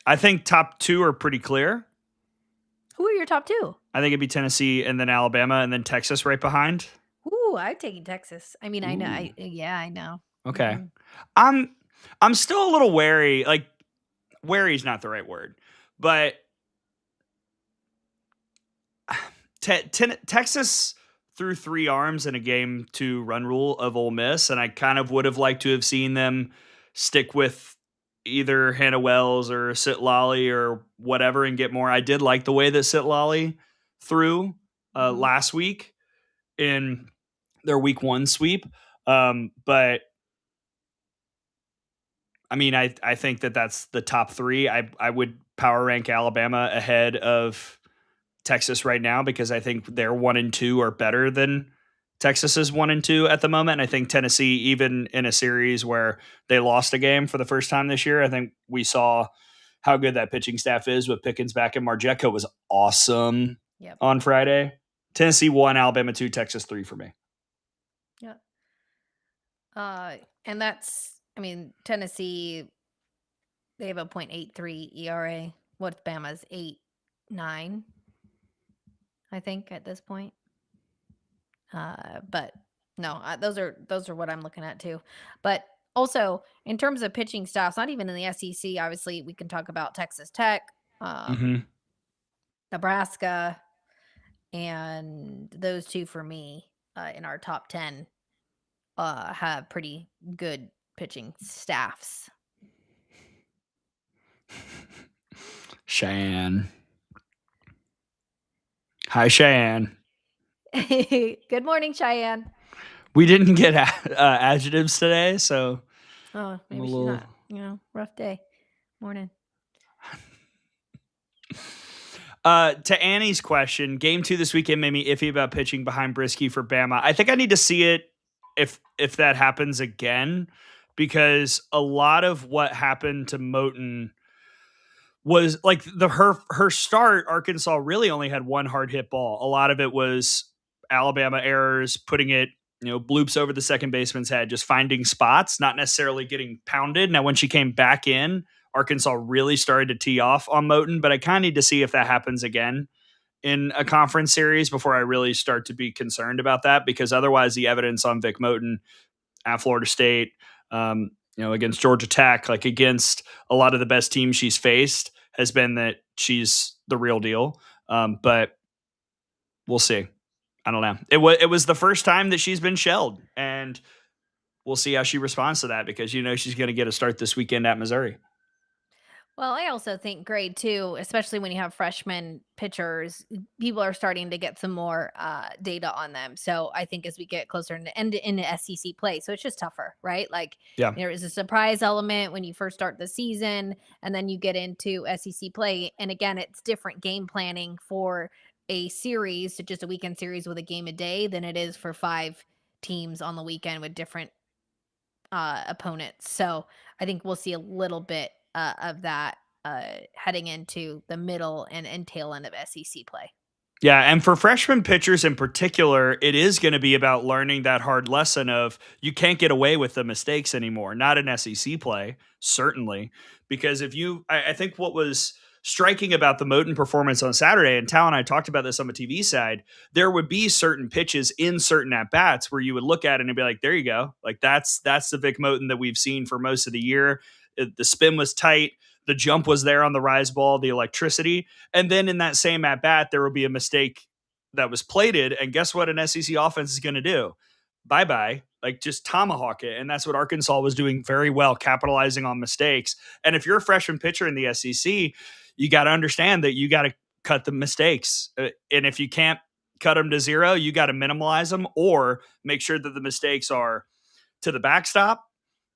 A: I think top two are pretty clear.
B: Who are your top two?
A: I think it'd be Tennessee and then Alabama and then Texas right behind.
B: Ooh, I'm taking Texas. I mean, I know.
A: Ooh.
B: I know.
A: Okay.
B: Mhm.
A: I'm still a little wary. Like, wary is not the right word, but Texas threw 3 arms in a game to run rule of Ole Miss, and I kind of would have liked to have seen them stick with either Hannah Wells or Sitlali or whatever and get more. I did like the way that Sitlali threw last week in their week 1 sweep. But I mean, I think that that's the top 3. I would power rank Alabama ahead of Texas right now because I think their 1 and 2 are better than Texas's 1 and 2 at the moment. And I think Tennessee, even in a series where they lost a game for the first time this year, I think we saw how good that pitching staff is with Pickens back, and Marjeka was awesome on Friday. Tennessee 1, Alabama 2, Texas 3 for me.
B: Yeah. And that's, I mean, Tennessee, they have a .83 ERA. What's Bama's 8.9? I think at this point. But no, those are what I'm looking at too. But also in terms of pitching staffs, not even in the SEC, obviously we can talk about Texas Tech, Nebraska, and those two for me in our top 10 have pretty good pitching staffs.
A: Cheyenne. Hi, Cheyenne.
B: Good morning, Cheyenne.
A: We didn't get adjectives today, so.
B: Oh, maybe she's not, rough day. Morning.
A: To Annie's question, game 2 this weekend made me iffy about pitching behind Brisky for Bama. I think I need to see it if that happens again, because a lot of what happened to Moten was like her start. Arkansas really only had 1 hard hit ball. A lot of it was Alabama errors, putting it, bloops over the second baseman's head, just finding spots, not necessarily getting pounded. Now, when she came back in, Arkansas really started to tee off on Moten, but I kind of need to see if that happens again in a conference series before I really start to be concerned about that, because otherwise the evidence on Vic Moten at Florida State, against Georgia Tech, like against a lot of the best teams she's faced, has been that she's the real deal. But we'll see. I don't know. It was the first time that she's been shelled, and we'll see how she responds to that, because she's going to get a start this weekend at Missouri.
B: Well, I also think grade 2, especially when you have freshman pitchers, people are starting to get some more data on them. So I think as we get closer into SEC play, so it's just tougher, right? Like there is a surprise element when you first start the season, and then you get into SEC play. And again, it's different game planning for a series, so just a weekend series with a game a day, than it is for 5 teams on the weekend with different opponents. So I think we'll see a little bit of that heading into the middle and tail end of SEC play.
A: Yeah, and for freshman pitchers in particular, it is going to be about learning that hard lesson of you can't get away with the mistakes anymore. Not in SEC play, certainly, because I think what was striking about the Moten performance on Saturday, and Tal and I talked about this on the TV side, there would be certain pitches in certain at bats where you would look at it and be like, "There you go, like that's the Vic Moten that we've seen for most of the year." The spin was tight. The jump was there on the rise ball, the electricity. And then in that same at bat, there will be a mistake that was plated. And guess what an SEC offense is going to do? Bye bye. Like just tomahawk it. And that's what Arkansas was doing very well, capitalizing on mistakes. And if you're a freshman pitcher in the SEC, you got to understand that you got to cut the mistakes. And if you can't cut them to zero, you got to minimize them or make sure that the mistakes are to the backstop,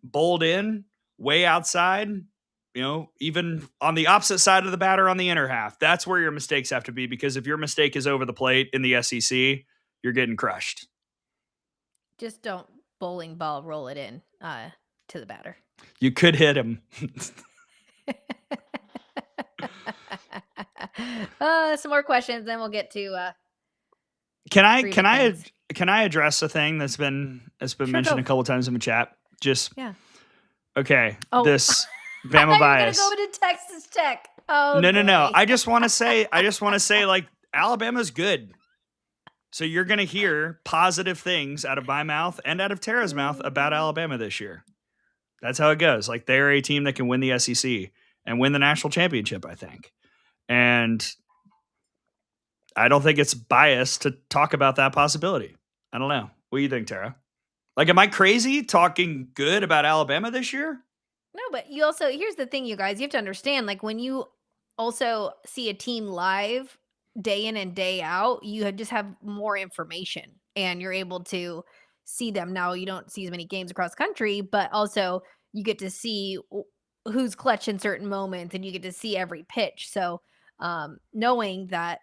A: bowled in, way outside, even on the opposite side of the batter on the inner half. That's where your mistakes have to be, because if your mistake is over the plate in the SEC, you're getting crushed.
B: Just don't bowling ball roll it in to the batter.
A: You could hit him.
B: Some more questions, then we'll get to.
A: Can I address a thing that's been mentioned a couple times in the chat? Just
B: yeah.
A: Okay. Oh. This Bama bias.
B: I'm gonna go to Texas Tech. Oh
A: no. I just want to say like Alabama's good. So you're gonna hear positive things out of my mouth and out of Tara's mouth about Alabama this year. That's how it goes. Like they're a team that can win the SEC and win the national championship, I think. And I don't think it's biased to talk about that possibility. I don't know. What do you think, Tara? Like, am I crazy talking good about Alabama this year?
B: No, but you also, here's the thing, you guys, you have to understand, like when you also see a team live day in and day out, you just have more information and you're able to see them. Now you don't see as many games across country, but also you get to see who's clutch in certain moments and you get to see every pitch. So knowing that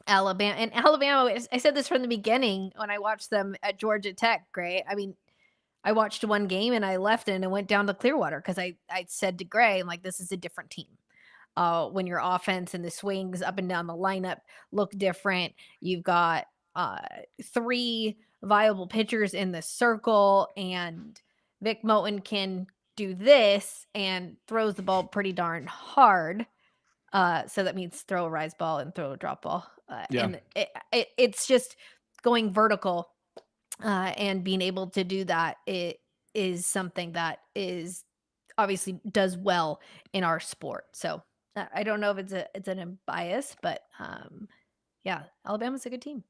B: Alabama, I said this from the beginning when I watched them at Georgia Tech, Gray. I mean, I watched one game and I left and I went down to Clearwater because I said to Gray, I'm like, this is a different team. When your offense and the swings up and down the lineup look different, you've got 3 viable pitchers in the circle, and Vic Moten can do this and throws the ball pretty darn hard. So that means throw a rise ball and throw a drop ball. And it's just going vertical and being able to do that. It is something that is obviously does well in our sport. So I don't know if it's an bias, but yeah, Alabama's a good team.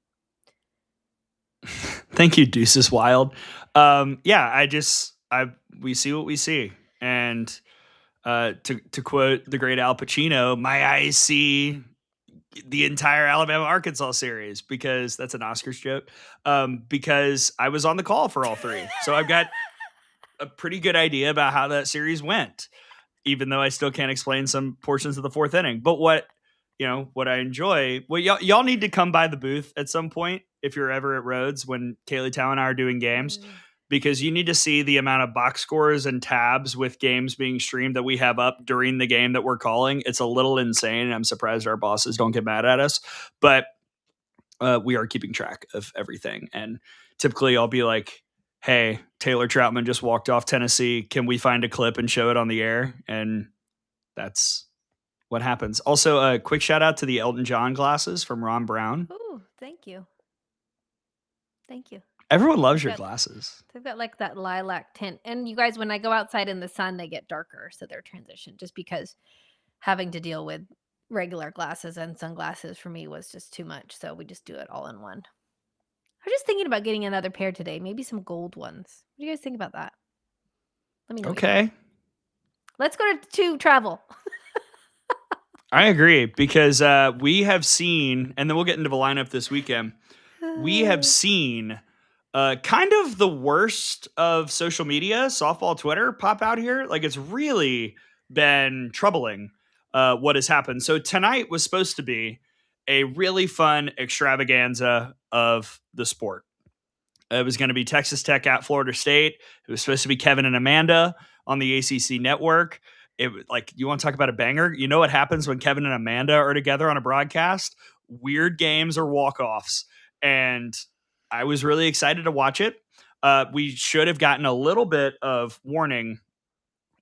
A: Thank you, Deuce is Wild. We see what we see. And to quote the great Al Pacino, my eyes see the entire Alabama-Arkansas series, because that's an Oscars joke, because I was on the call for all 3. So I've got a pretty good idea about how that series went, even though I still can't explain some portions of the 4th inning. But what I enjoy, y'all need to come by the booth at some point if you're ever at Rhodes when Kaylee Tao and I are doing games. Because you need to see the amount of box scores and tabs with games being streamed that we have up during the game that we're calling. It's a little insane, and I'm surprised our bosses don't get mad at us. But we are keeping track of everything. And typically I'll be like, hey, Taylor Troutman just walked off Tennessee. Can we find a clip and show it on the air? And that's what happens. Also, a quick shout out to the Elton John glasses from Ron Brown.
B: Ooh, thank you. Thank you.
A: Everyone loves your glasses.
B: They've got like that lilac tint. And you guys, when I go outside in the sun, they get darker. So they're transitioned, just because having to deal with regular glasses and sunglasses for me was just too much. So we just do it all in one. I was just thinking about getting another pair today. Maybe some gold ones. What do you guys think about that? Let me know.
A: Okay.
B: Let's go to travel.
A: I agree, because we have seen, and then we'll get into the lineup this weekend. We have seen kind of the worst of social media, softball Twitter, pop out here. Like, it's really been troubling what has happened. So tonight was supposed to be a really fun extravaganza of the sport. It was going to be Texas Tech at Florida State. It was supposed to be Kevin and Amanda on the ACC network. It, like, you want to talk about a banger? You know what happens when Kevin and Amanda are together on a broadcast? weird games or walk-offs. And I was really excited to watch it. We should have gotten a little bit of warning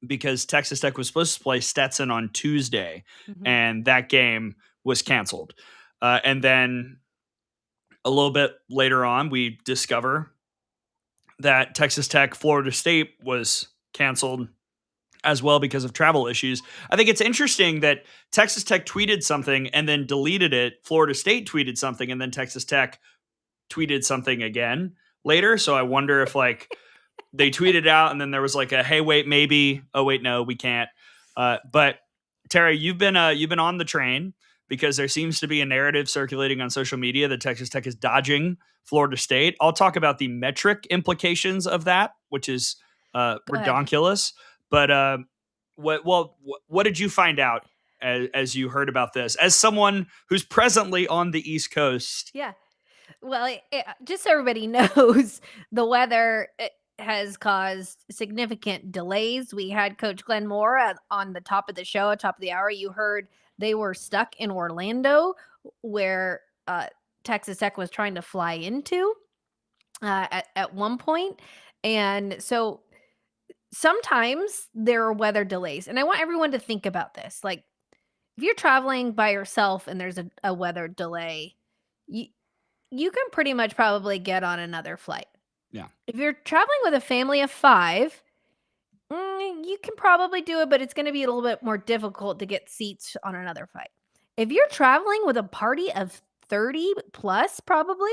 A: because Texas Tech was supposed to play Stetson on Tuesday, and that game was canceled. And then a little bit later on, we discover that Texas Tech, Florida State was canceled as well because of travel issues. I think it's interesting that Texas Tech tweeted something and then deleted it. Florida State tweeted something and then Texas Tech tweeted something again later. So I wonder if like they tweeted out and then there was like a, hey, wait, maybe. Oh, wait, no, we can't. But Tara, you've been on the train because there seems to be a narrative circulating on social media that Texas Tech is dodging Florida State. I'll talk about the metric implications of that, which is redonkulous. But what did you find out as you heard about this? As someone who's presently on the East Coast.
B: Yeah. Well, just so everybody knows, the weather has caused significant delays. We had Coach Glenn Moore on the top of the show, top of the hour. You heard they were stuck in Orlando, where Texas Tech was trying to fly into at one point. And so sometimes there are weather delays. And I want everyone to think about this. Like, if you're traveling by yourself and there's a weather delay, you can pretty much probably get on another flight.
A: Yeah.
B: If you're traveling with a family of 5, you can probably do it, but it's going to be a little bit more difficult to get seats on another flight. If you're traveling with a party of 30 plus, probably,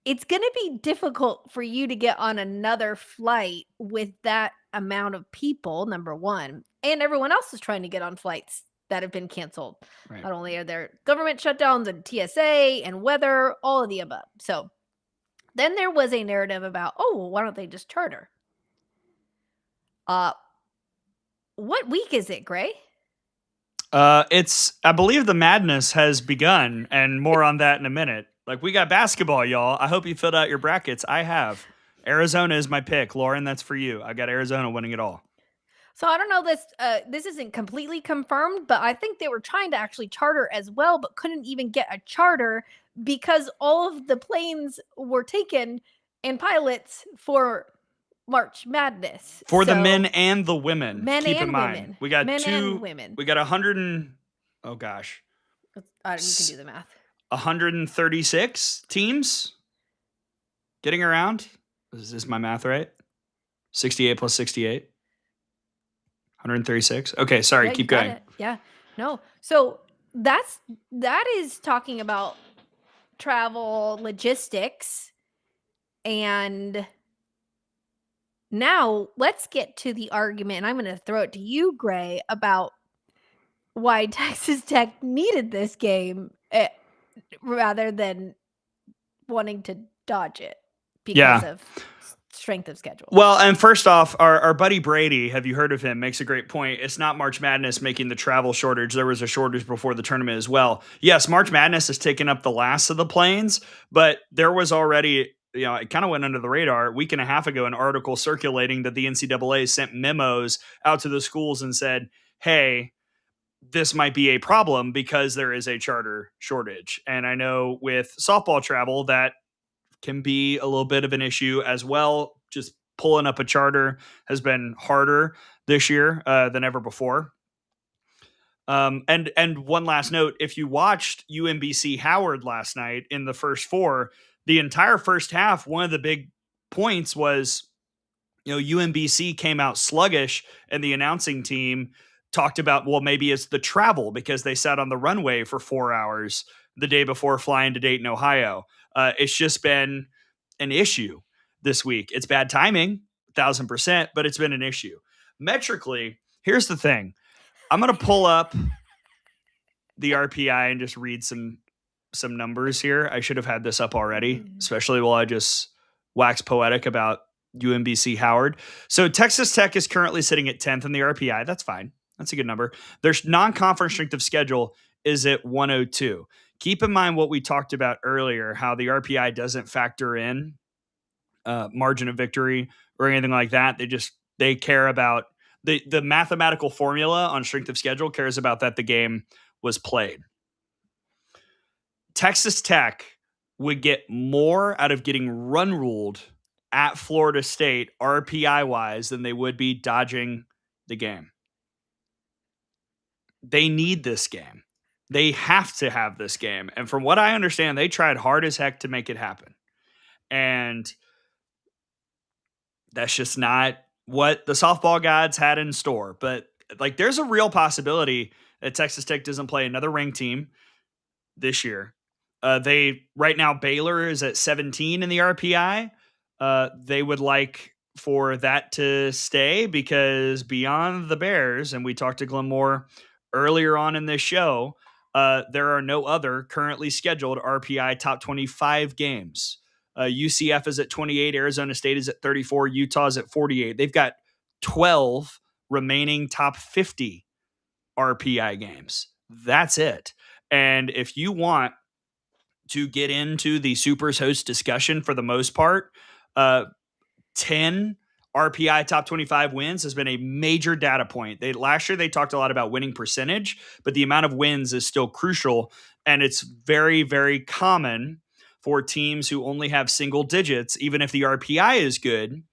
B: it's going to be difficult for you to get on another flight with that amount of people, number one. And everyone else is trying to get on flights that have been canceled. Right. Not only are there government shutdowns and TSA and weather, all of the above. So then there was a narrative about, oh, well, why don't they just charter? What week is it, Gray?
A: I believe the madness has begun, and more on that in a minute. Like, we got basketball, y'all. I hope you filled out your brackets. I have. Arizona is my pick. Lauren, that's for you. I got Arizona winning it all.
B: So I don't know, this isn't completely confirmed, but I think they were trying to actually charter as well, but couldn't even get a charter because all of the planes were taken and pilots for March Madness.
A: For the men and the women. Keep in mind.
B: Women.
A: We got
B: men
A: two
B: and women.
A: We got 100 and oh gosh.
B: You can do the math.
A: 136 teams getting around. Is this my math right? 68 plus 68. 136. Okay, sorry, keep going.
B: It. Yeah. No. So that is talking about travel logistics. And now let's get to the argument, and I'm going to throw it to you, Gray, about why Texas Tech needed this game rather than wanting to dodge it because of strength of schedule.
A: Well, and first off, our buddy Brady, have you heard of him, makes a great point. It's not March Madness making the travel shortage. There was a shortage before the tournament as well. Yes, March Madness has taken up the last of the planes, but there was already, it kind of went under the radar a week and a half ago, an article circulating that the NCAA sent memos out to the schools and said, hey, this might be a problem because there is a charter shortage. And I know with softball travel, that can be a little bit of an issue as well. Just pulling up a charter has been harder this year than ever before. And one last note, if you watched UMBC Howard last night in the first 4, the entire first half, one of the big points was, UMBC came out sluggish and the announcing team talked about, well, maybe it's the travel because they sat on the runway for 4 hours the day before flying to Dayton, Ohio. It's just been an issue this week. It's bad timing, 1,000%, but it's been an issue. Metrically, here's the thing. I'm going to pull up the RPI and just read some numbers here. I should have had this up already, especially while I just wax poetic about UMBC Howard. So Texas Tech is currently sitting at 10th in the RPI. That's fine. That's a good number. Their non-conference strength of schedule is at 102. Keep in mind what we talked about earlier, how the RPI doesn't factor in margin of victory or anything like that. They care about the mathematical formula on strength of schedule cares about that the game was played. Texas Tech would get more out of getting run ruled at Florida State RPI wise than they would be dodging the game. They need this game. They have to have this game. And from what I understand, they tried hard as heck to make it happen. And that's just not what the softball gods had in store. But like, there's a real possibility that Texas Tech doesn't play another ranked team this year. They right now Baylor is at 17 in the RPI. They would like for that to stay because beyond the Bears, and we talked to Glenn Moore earlier on in this show, there are no other currently scheduled RPI top 25 games. UCF is at 28, Arizona State is at 34, Utah's at 48. They've got 12 remaining top 50 RPI games. That's it. And if you want to get into the Supers host discussion for the most part, 10 RPI top 25 wins has been a major data point. Last year they talked a lot about winning percentage, but the amount of wins is still crucial. And it's very, very common for teams who only have single digits, even if the RPI is good,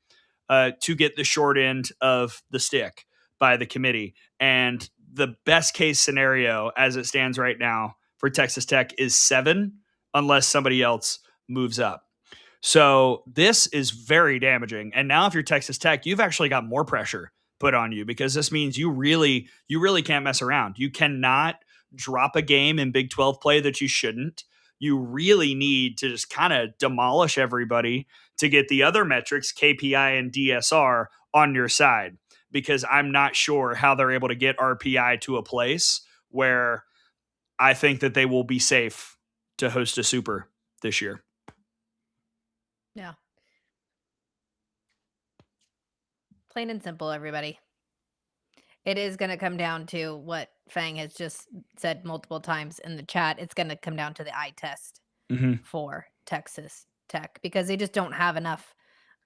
A: to get the short end of the stick by the committee. And the best case scenario as it stands right now for Texas Tech is 7, unless somebody else moves up. So this is very damaging. And now if you're Texas Tech, you've actually got more pressure put on you because this means you really can't mess around. You cannot drop a game in Big 12 play that you shouldn't. You really need to just kind of demolish everybody to get the other metrics, KPI and DSR, on your side, because I'm not sure how they're able to get RPI to a place where I think that they will be safe to host a super this year.
B: Yeah. Plain and simple, everybody. It is going to come down to what Fang has just said multiple times in the chat. It's going to come down to the eye test for Texas Tech because they just don't have enough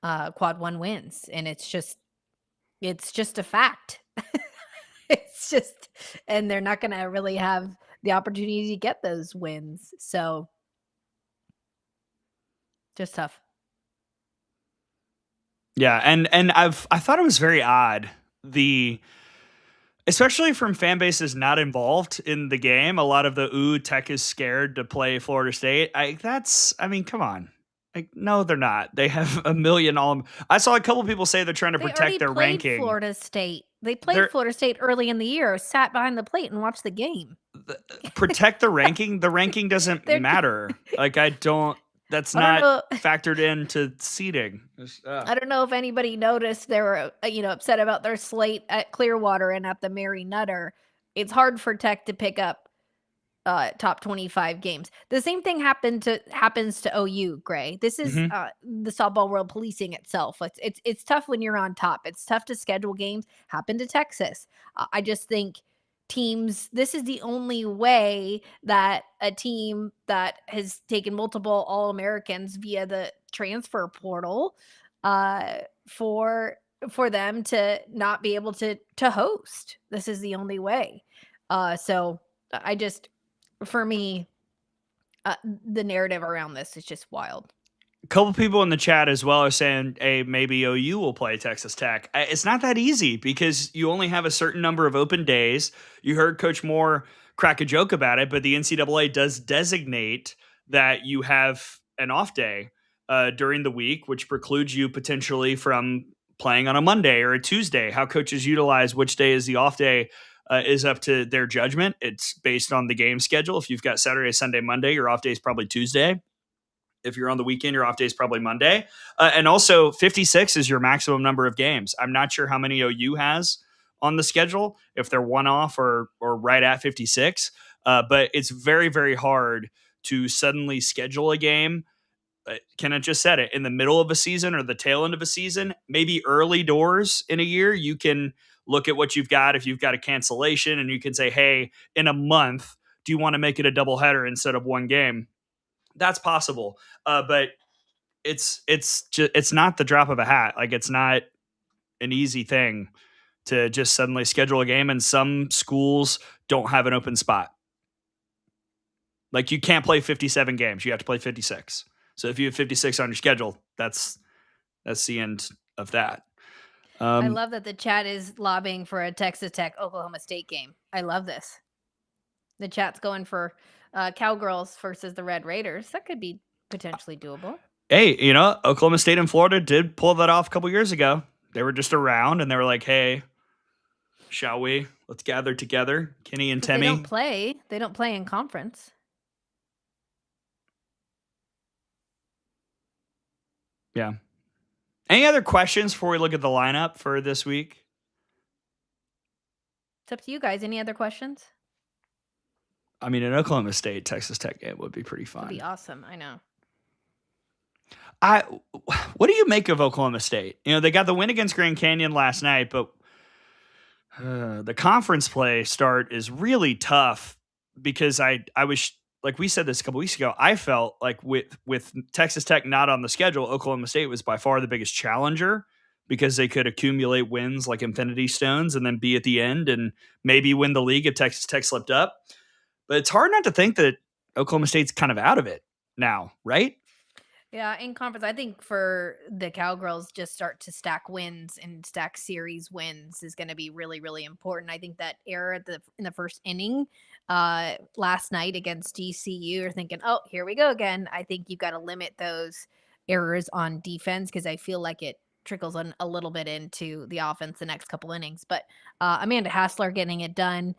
B: quad 1 wins. And it's just a fact. And they're not going to really have the opportunity to get those wins. So just tough.
A: Yeah, and I thought it was very odd, especially from fan bases not involved in the game. A lot of the Tech is scared to play Florida State. Come on. Like, no, they're not. They have a million I saw a couple people say they're trying to protect their ranking.
B: Florida State. They played Florida State early in the year, sat behind the plate and watched the game.
A: Protect the ranking? The ranking doesn't matter. Like, that's not factored into seeding.
B: I don't know if anybody noticed they were, upset about their slate at Clearwater and at the Mary Nutter. It's hard for Tech to pick up top 25 games. The same thing happens to OU, Gray. This is the softball world policing itself. It's tough when you're on top. It's tough to schedule games. Happened to Texas. I just think teams, this is the only way that a team that has taken multiple All-Americans via the transfer portal for them to not be able to host. This is the only way. So for me, the narrative around this is just wild.
A: A couple people in the chat as well are saying, hey, maybe OU will play Texas Tech. It's not that easy because you only have a certain number of open days. You heard Coach Moore crack a joke about it, but the NCAA does designate that you have an off day during the week, which precludes you potentially from playing on a Monday or a Tuesday. How coaches utilize which day is the off day is up to their judgment. It's based on the game schedule. If you've got Saturday, Sunday, Monday, your off day is probably Tuesday. If you're on the weekend, your off day is probably Monday. And also 56 is your maximum number of games. I'm not sure how many OU has on the schedule, if they're one off or right at 56. But it's very, very hard to suddenly schedule a game. Kenneth just said it, in the middle of a season or the tail end of a season, maybe early doors in a year, you can look at what you've got. If you've got a cancellation and you can say, hey, in a month, do you want to make it a doubleheader instead of one game? That's possible. But it's not the drop of a hat. Like, it's not an easy thing to just suddenly schedule a game, and some schools don't have an open spot. Like you can't play 57 games. You have to play 56. So if you have 56 on your schedule, that's the end of that.
B: I love that the chat is lobbying for a Texas Tech Oklahoma State game. I love this. The chat's going for Cowgirls versus the Red Raiders. That could be potentially doable.
A: Hey, Oklahoma State and Florida did pull that off a couple years ago. They were just around and they were like, hey, shall we? Let's gather together. Kenny and Timmy.
B: They don't play in conference.
A: Yeah. Any other questions before we look at the lineup for this week?
B: It's up to you guys. Any other questions?
A: I mean, an Oklahoma State Texas Tech game would be pretty fun.
B: That'd be awesome. I know.
A: What do you make of Oklahoma State? They got the win against Grand Canyon last night, but the conference play start is really tough because I was, like we said this a couple weeks ago, I felt like with Texas Tech not on the schedule, Oklahoma State was by far the biggest challenger because they could accumulate wins like Infinity Stones and then be at the end and maybe win the league if Texas Tech slipped up. But it's hard not to think that Oklahoma State's kind of out of it now, right?
B: Yeah, in conference, I think for the Cowgirls, just start to stack wins and stack series wins is going to be really, really important. I think that error in the first inning last night against GCU, you're thinking, oh, here we go again. I think you've got to limit those errors on defense because I feel like it trickles on a little bit into the offense the next couple innings. But Amanda Hassler getting it done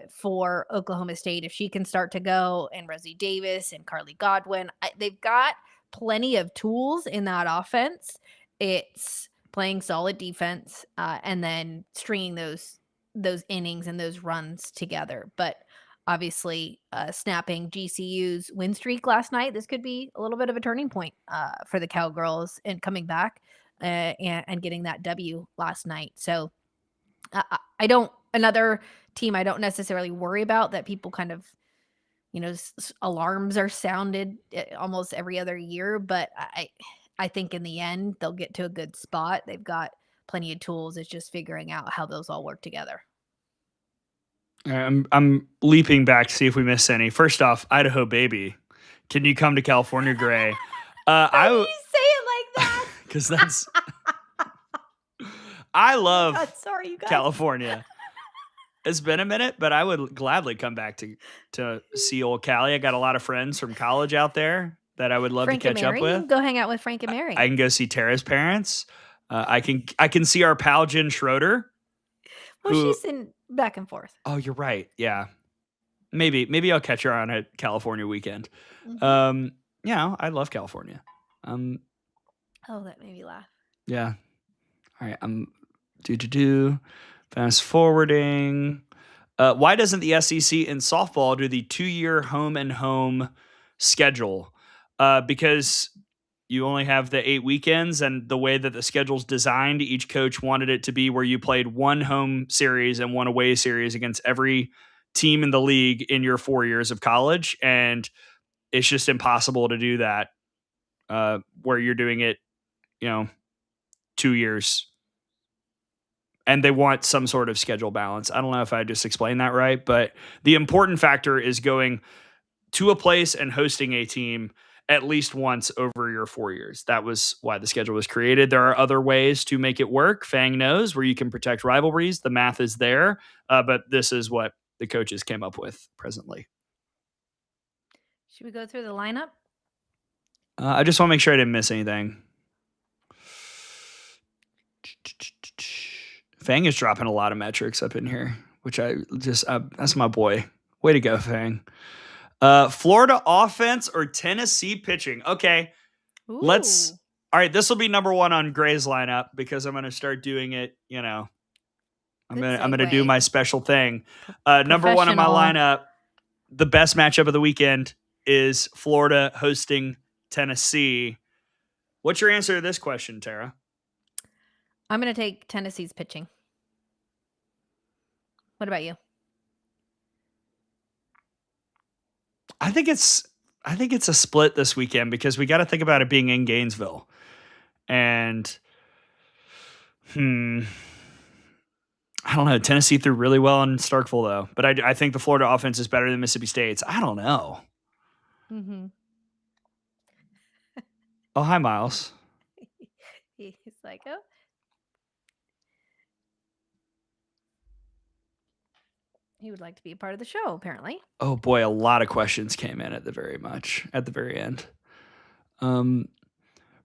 B: for Oklahoma State, if she can start to go, and Rosie Davis and Carly Godwin, they've got plenty of tools in that offense. It's playing solid defense and then stringing those innings and those runs together. But obviously, snapping GCU's win streak last night, this could be a little bit of a turning point for the Cowgirls and coming back and getting that W last night. So another team I don't necessarily worry about that people kind of, alarms are sounded almost every other year, but I think in the end they'll get to a good spot. They've got plenty of tools. It's just figuring out how those all work together.
A: I'm leaping back to see if we miss any. First off, Idaho baby, can you come to California, Gray?
B: Why do you say it like that?
A: Because that's I love
B: sorry, you guys.
A: California. It's been a minute, but I would gladly come back to see old Cali. I got a lot of friends from college out there that I would love
B: Frank
A: to catch up
B: You
A: with.
B: can go hang out with Frank and Mary.
A: I can go see Tara's parents. I can see our pal Jen Schroeder.
B: Well, she's in back and forth.
A: Oh, you're right. Yeah, maybe I'll catch her on a California weekend.
B: Mm-hmm.
A: I love California.
B: Oh, that made me laugh.
A: Yeah. All right. I'm fast forwarding. Why doesn't the SEC in softball do the 2-year home and home schedule? Because you only have the 8 weekends, and the way that the schedule's designed, each coach wanted it to be where you played one home series and one away series against every team in the league in your 4 years of college. And it's just impossible to do that where you're doing it, 2 years. And they want some sort of schedule balance. I don't know if I just explained that right, but the important factor is going to a place and hosting a team at least once over your 4 years. That was why the schedule was created. There are other ways to make it work. Fang knows where you can protect rivalries. The math is there, but this is what the coaches came up with presently.
B: Should we go through the lineup?
A: I just want to make sure I didn't miss anything. Fang is dropping a lot of metrics up in here, which that's my boy. Way to go, Fang. Florida offense or Tennessee pitching? Okay.
B: Ooh.
A: All right, this will be number 1 on Gray's lineup because I'm going to start doing it, I'm going to do my special thing. Number 1 on my lineup, the best matchup of the weekend is Florida hosting Tennessee. What's your answer to this question, Tara?
B: I'm going to take Tennessee's pitching. What about you?
A: I think it's a split this weekend because we got to think about it being in Gainesville. And I don't know. Tennessee threw really well in Starkville though, but I think the Florida offense is better than Mississippi State's. I don't know.
B: Mm-hmm.
A: Oh, hi, Miles.
B: He's like, oh. He would like to be a part of the show, apparently.
A: Oh boy, a lot of questions came in at the very end.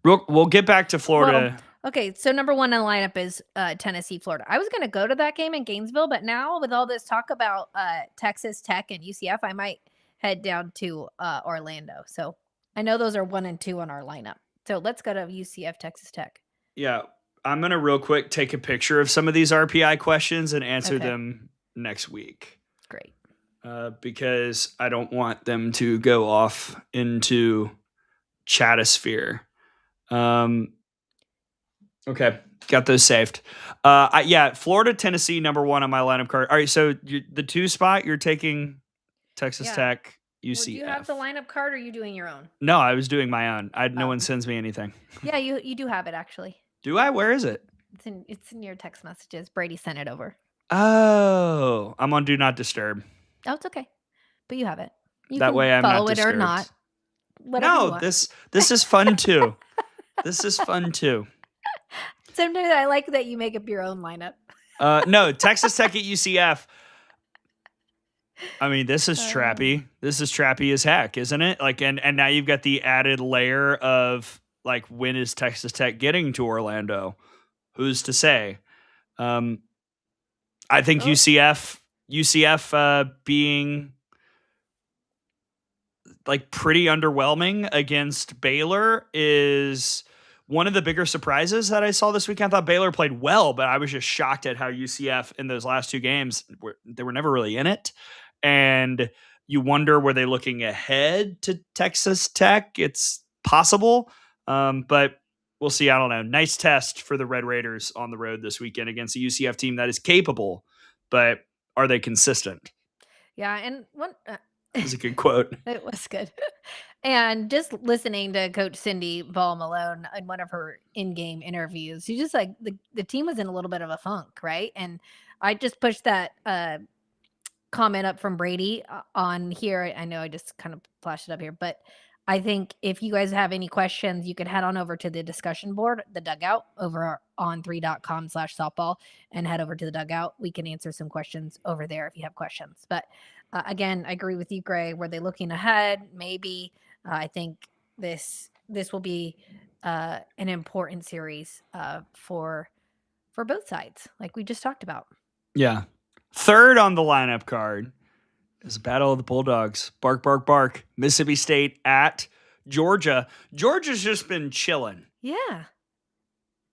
A: We'll get back to Florida.
B: Well, okay, so number one on the lineup is Tennessee, Florida. I was going to go to that game in Gainesville, but now with all this talk about Texas Tech and UCF, I might head down to Orlando. So I know those are 1 and 2 on our lineup. So let's go to UCF, Texas Tech.
A: Yeah, I'm going to real quick take a picture of some of these RPI questions and answer them next week.
B: Great.
A: Because I don't want them to go off into chatosphere. Okay, got those saved. Florida, Tennessee, number 1 on my lineup card. All right, so the 2 spot, you're taking Texas Tech, UCF.
B: Well, do you have the lineup card, or are you doing your own?
A: No, I was doing my own. No one sends me anything.
B: Yeah, you do have it, actually.
A: Do I? Where is it?
B: It's in your text messages. Brady sent it over.
A: Oh, I'm on Do Not Disturb.
B: Oh, it's okay, but you have it. You
A: that
B: can
A: way, I'm
B: follow
A: not
B: it
A: disturbed.
B: or not. Whatever you want.
A: this is fun too. This is fun too.
B: Sometimes I like that you make up your own lineup.
A: No, Texas Tech at UCF. I mean, this is Trappy. This is Trappy as heck, isn't it? Like, and now you've got the added layer of like, when is Texas Tech getting to Orlando? Who's to say? I think UCF being like pretty underwhelming against Baylor is one of the bigger surprises that I saw this week. I thought Baylor played well, but I was just shocked at how UCF in those last 2 games, they were never really in it. And you wonder, were they looking ahead to Texas Tech? It's possible, but we'll see. I don't know. Nice test for the Red Raiders on the road this weekend against a UCF team that is capable, but are they consistent?
B: Yeah, and one...
A: It was a good quote.
B: It was good. And just listening to Coach Cindy Ball Malone in one of her in-game interviews, she just like the team was in a little bit of a funk, right? And I just pushed that comment up from Brady on here. I know I just kind of flashed it up here, but I think if you guys have any questions, you could head on over to the discussion board, the dugout, over on 3.com/softball, and head over to the dugout. We can answer some questions over there if you have questions. But again, I agree with you, Gray. Were they looking ahead? Maybe. I think this will be an important series for both sides, like we just talked about.
A: Yeah. Third on the lineup card is a battle of the Bulldogs. Bark, bark, bark. Mississippi State at Georgia. Georgia's just been chilling.
B: Yeah.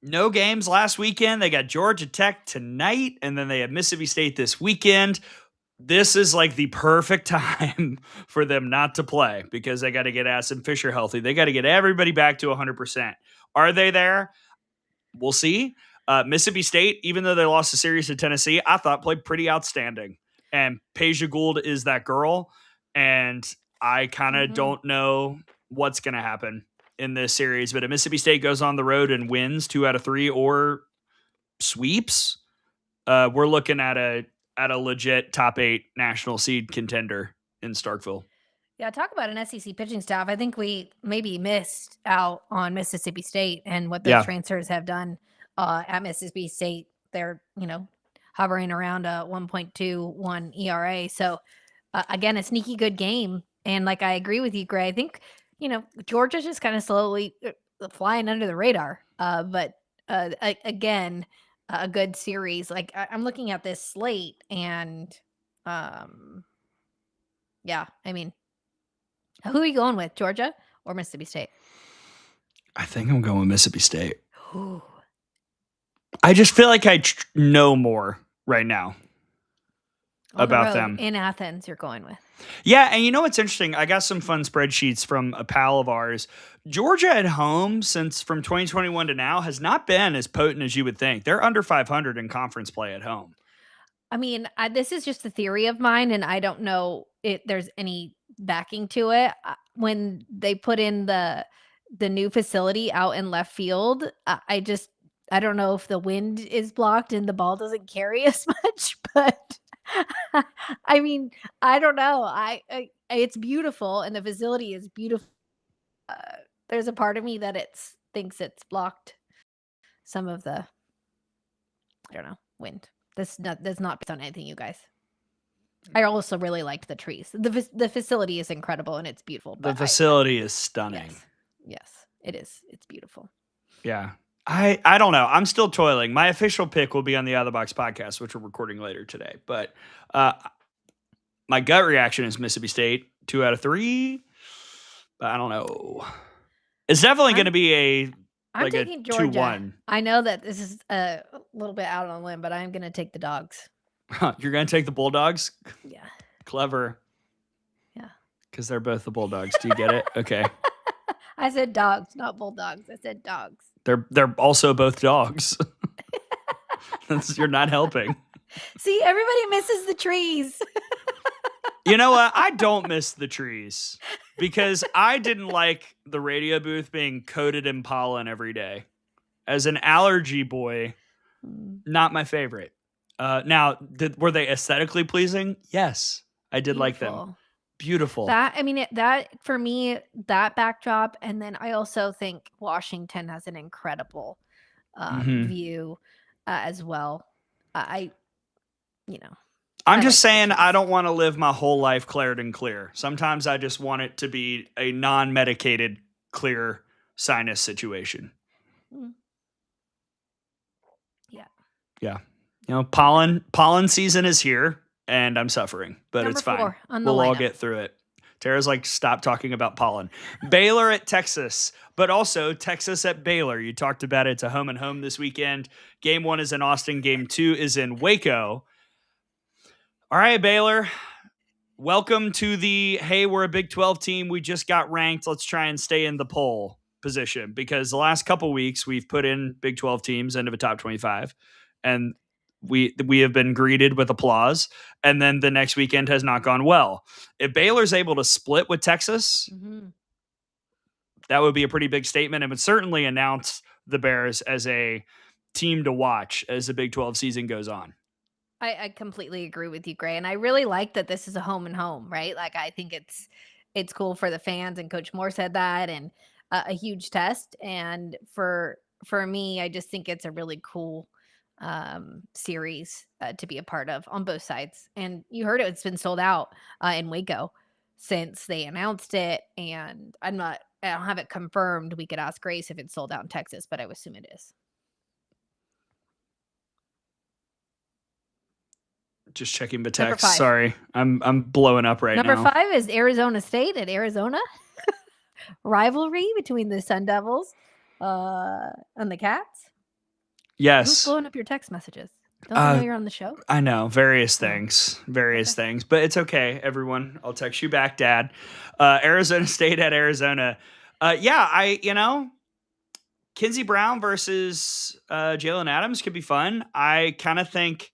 A: No games last weekend. They got Georgia Tech tonight, and then they have Mississippi State this weekend. This is like the perfect time for them not to play because they got to get Ass and Fisher healthy. They got to get everybody back to 100%. Are they there? We'll see. Mississippi State, even though they lost the series to Tennessee, I thought played pretty outstanding. And Peja Gould is that girl. And I kind of don't know what's going to happen in this series. But if Mississippi State goes on the road and wins 2 out of 3 or sweeps, we're looking at a legit top 8 national seed contender in Starkville.
B: Yeah, talk about an SEC pitching staff. I think we maybe missed out on Mississippi State and what those transfers have done at Mississippi State. They're, hovering around a 1.21 ERA. So, again, a sneaky good game. And like, I agree with you, Gray. I think, Georgia's just kind of slowly flying under the radar. But again, a good series. Like, I'm looking at this slate and, yeah, I mean, who are you going with, Georgia or Mississippi State?
A: I think I'm going with Mississippi State. Ooh. I just feel like I know more right now about them.
B: In Athens, you're going with.
A: Yeah, and you know what's interesting? I got some fun spreadsheets from a pal of ours. Georgia at home, since from 2021 to now, has not been as potent as you would think. They're under 500 in conference play at home.
B: I mean, this is just a theory of mine, and I don't know if there's any backing to it. When they put in the new facility out in left field, I don't know if the wind is blocked and the ball doesn't carry as much, but I mean, I don't know. It's beautiful, and the facility is beautiful. There's a part of me that thinks it's blocked some of the, I don't know, wind. That's not based on anything, you guys. I also really liked the trees. The facility is incredible and it's beautiful.
A: The facility is stunning.
B: Yes, it is. It's beautiful.
A: Yeah. I don't know. I'm still toiling. My official pick will be on the Out of the Box podcast, which we're recording later today. But my gut reaction is Mississippi State, 2 out of 3. But I don't know. It's definitely going to be
B: I'm taking Georgia.
A: 2-1.
B: I know that this is a little bit out on a limb, but I'm going to take the Dogs.
A: You're going to take the Bulldogs?
B: Yeah.
A: Clever.
B: Yeah.
A: Because they're both the Bulldogs. Do you get it? Okay.
B: I said dogs, not Bulldogs. I said dogs.
A: They're also both dogs. You're not helping.
B: See, everybody misses the trees.
A: You know what? I don't miss the trees because I didn't like the radio booth being coated in pollen every day. As an allergy boy, not my favorite. Now, were they aesthetically pleasing? Yes, I did like them. Beautiful.
B: That for me, that backdrop, and then I also think Washington has an incredible view as well. I'm
A: just saying I don't want to live my whole life claret and clear. Sometimes I just want it to be a non-medicated clear sinus situation. Yeah. Pollen season is here. And I'm suffering, but
B: Number
A: it's fine.
B: 4 on the
A: we'll
B: lineup.
A: all get through it. Tara's like, stop talking about pollen. Baylor at Texas, but also Texas at Baylor. You talked about it. It's a home and home this weekend. Game 1 is in Austin. Game 2 is in Waco. All right, Baylor. Welcome to the, hey, we're a Big 12 team. We just got ranked. Let's try and stay in the poll position because the last couple weeks we've put in Big 12 teams into the top 25. And we have been greeted with applause, and then the next weekend has not gone well. If Baylor's able to split with Texas, that would be a pretty big statement and would certainly announce the Bears as a team to watch as the Big 12 season goes on.
B: I completely agree with you, Gray, and I really like that this is a home and home, right? Like I think it's cool for the fans, and Coach Moore said that, and a huge test. And for me, I just think it's a really cool series to be a part of on both sides. And you heard it's been sold out in Waco since they announced it. And I don't have it confirmed. We could ask Grace if it's sold out in Texas, but I would assume it is.
A: Just checking the text. Sorry, I'm blowing up right now.
B: Number 5 is Arizona State at Arizona. Rivalry between the Sun Devils and the Cats.
A: Yes.
B: Who's blowing up your text messages? Don't they know you're on the show?
A: I know. Various things. But it's okay, everyone. I'll text you back, Dad. Arizona State at Arizona. Kinsey Brown versus Jalen Adams could be fun. I kind of think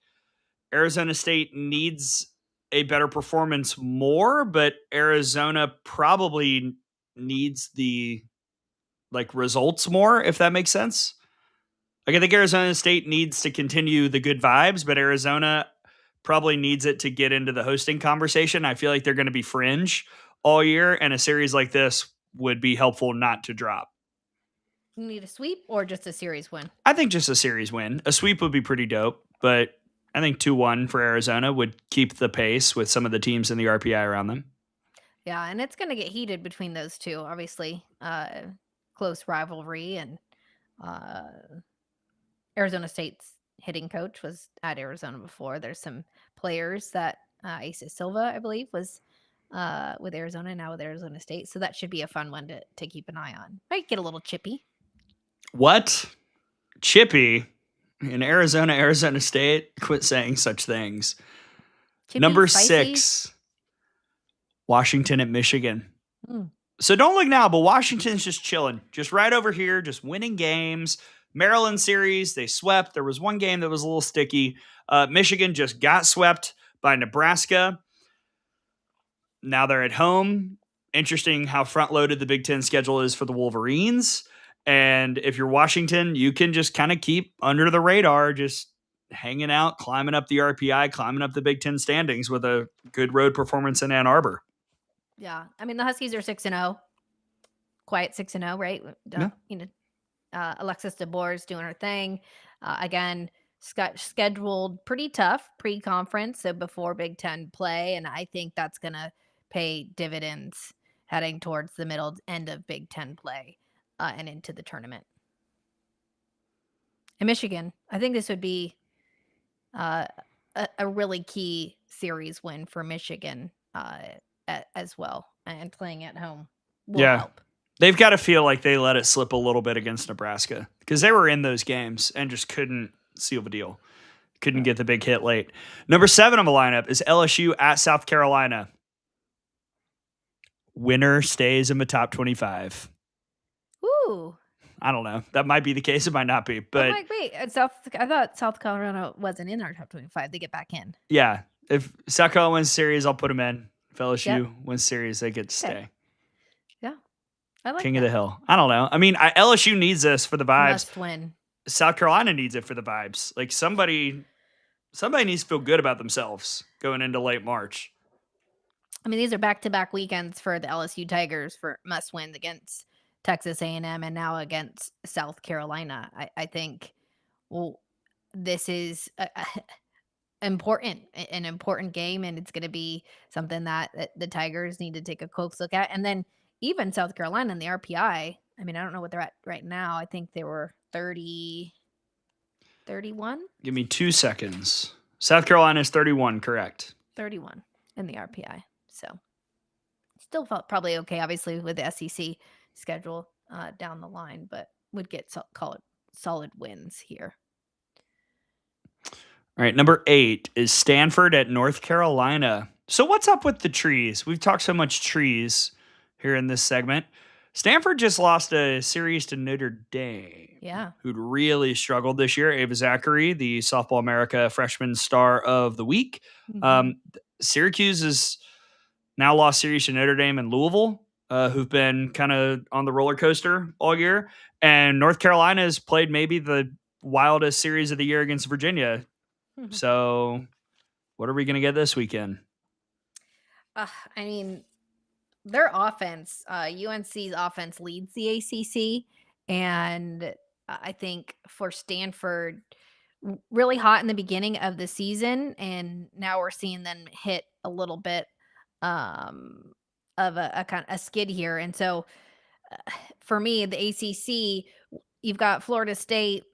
A: Arizona State needs a better performance more, but Arizona probably needs the results more, if that makes sense. I think Arizona State needs to continue the good vibes, but Arizona probably needs it to get into the hosting conversation. I feel like they're going to be fringe all year, and a series like this would be helpful not to drop.
B: You need a sweep or just a series win?
A: I think just a series win. A sweep would be pretty dope, but I think 2-1 for Arizona would keep the pace with some of the teams in the RPI around them.
B: Yeah, and it's going to get heated between those two, obviously. Close rivalry, and Arizona State's hitting coach was at Arizona before. There's some players that Asa Silva, I believe, was with Arizona, now with Arizona State. So that should be a fun one to keep an eye on. Might get a little chippy.
A: What? Chippy? In Arizona State? Quit saying such things.
B: Chippy,
A: Number
B: spicy.
A: 6, Washington at Michigan. So don't look now, but Washington's just chilling. Just right over here, just winning games. Maryland series, they swept. There was one game that was a little sticky. Michigan just got swept by Nebraska. Now they're at home. Interesting how front-loaded the Big Ten schedule is for the Wolverines. And if you're Washington, you can just kind of keep under the radar, just hanging out, climbing up the RPI, climbing up the Big Ten standings with a good road performance in Ann Arbor.
B: Yeah. I mean, the Huskies are 6-0. Quiet 6-0, right?
A: Yeah.
B: Alexis DeBoer is doing her thing. Again, scheduled pretty tough pre-conference, so before Big Ten play, and I think that's going to pay dividends heading towards the middle end of Big Ten play and into the tournament. And Michigan, I think this would be a really key series win for Michigan as well, and playing at home will help.
A: They've got to feel like they let it slip a little bit against Nebraska because they were in those games and just couldn't seal the deal. Couldn't get the big hit late. Number 7 on the lineup is LSU at South Carolina. Winner stays in the top 25.
B: Ooh.
A: I don't know. That might be the case. It might not be. But
B: wait, I thought South Carolina wasn't in our top 25. They get back in.
A: Yeah. If South Carolina wins series, I'll put them in. If LSU wins series, they get to stay.
B: Yeah. I like
A: King of the Hill. I don't know. I mean, LSU needs this for the vibes.
B: Must win.
A: South Carolina needs it for the vibes. Like somebody needs to feel good about themselves going into late March.
B: I mean, these are back-to-back weekends for the LSU Tigers for must wins against Texas A&M and now against South Carolina. I think, this is an important game, and it's going to be something that the Tigers need to take a close look at. And then even South Carolina in the RPI, I mean, I don't know what they're at right now. I think they were 31.
A: Give me 2 seconds. South Carolina is 31, correct?
B: 31 in the RPI. So still felt probably okay, obviously, with the SEC schedule down the line, but would get solid wins here.
A: All right, number 8 is Stanford at North Carolina. So what's up with the trees? We've talked so much trees here in this segment. Stanford just lost a series to Notre Dame.
B: Yeah.
A: Who'd really struggled this year. Ava Zachary, the Softball America Freshman Star of the Week.
B: Mm-hmm.
A: Syracuse has now lost series to Notre Dame and Louisville, who've been kind of on the roller coaster all year. And North Carolina has played maybe the wildest series of the year against Virginia. Mm-hmm. So what are we going to get this weekend?
B: I mean, their offense, UNC's offense leads the ACC. And I think for Stanford, really hot in the beginning of the season. And now we're seeing them hit a little bit of a kind of a skid here. And so for me, the ACC, you've got Florida State,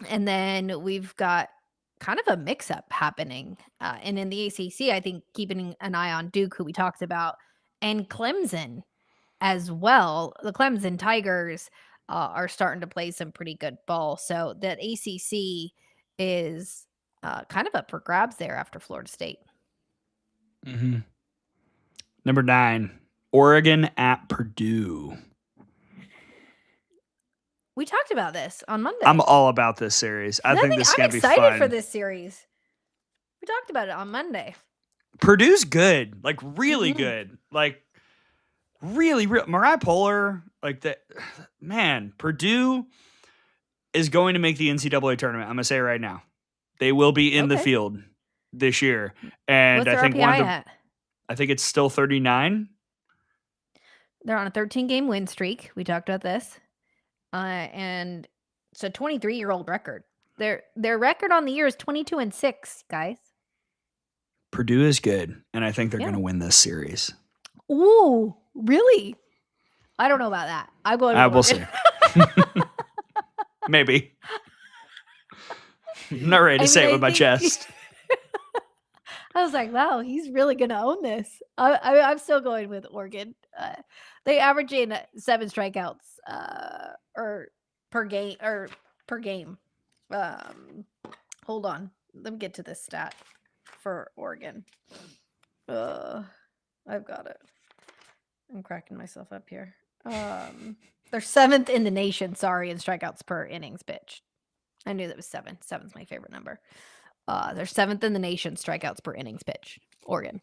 B: and then we've got kind of a mix-up happening. And in the ACC, I think keeping an eye on Duke, who we talked about, and Clemson as well. The Clemson Tigers are starting to play some pretty good ball. So that ACC is kind of up for grabs there after Florida State.
A: Mm-hmm. Number 9, Oregon at Purdue.
B: We talked about this on Monday.
A: I'm all about this series. I think this is going to be fun.
B: I'm excited for this series. We talked about it on Monday.
A: Purdue's good, like really good, like really. Mariah Poehler, like that. Man, Purdue is going to make the NCAA tournament. I'm gonna say it right now, they will be in the field this year. And
B: what's their
A: I think
B: RPI at?
A: I think it's still 39.
B: They're on a 13-game win streak. We talked about this, and it's a 23-year-old record. Their record on the year is 22-6, guys.
A: Purdue is good, and I think they're going to win this series.
B: Ooh, really? I don't know about that. I'm going.
A: I will see. Maybe. I'm not ready to say it with my chest.
B: I was like, wow, he's really going to own this. I'm still going with Oregon. They average in 7 strikeouts or per game. Hold on. Let me get to this stat for Oregon. I've got it. I'm cracking myself up here. They're 7th in the nation, in strikeouts per innings pitched. I knew that was 7. 7's my favorite number. They're 7th in the nation, strikeouts per innings pitched. Oregon.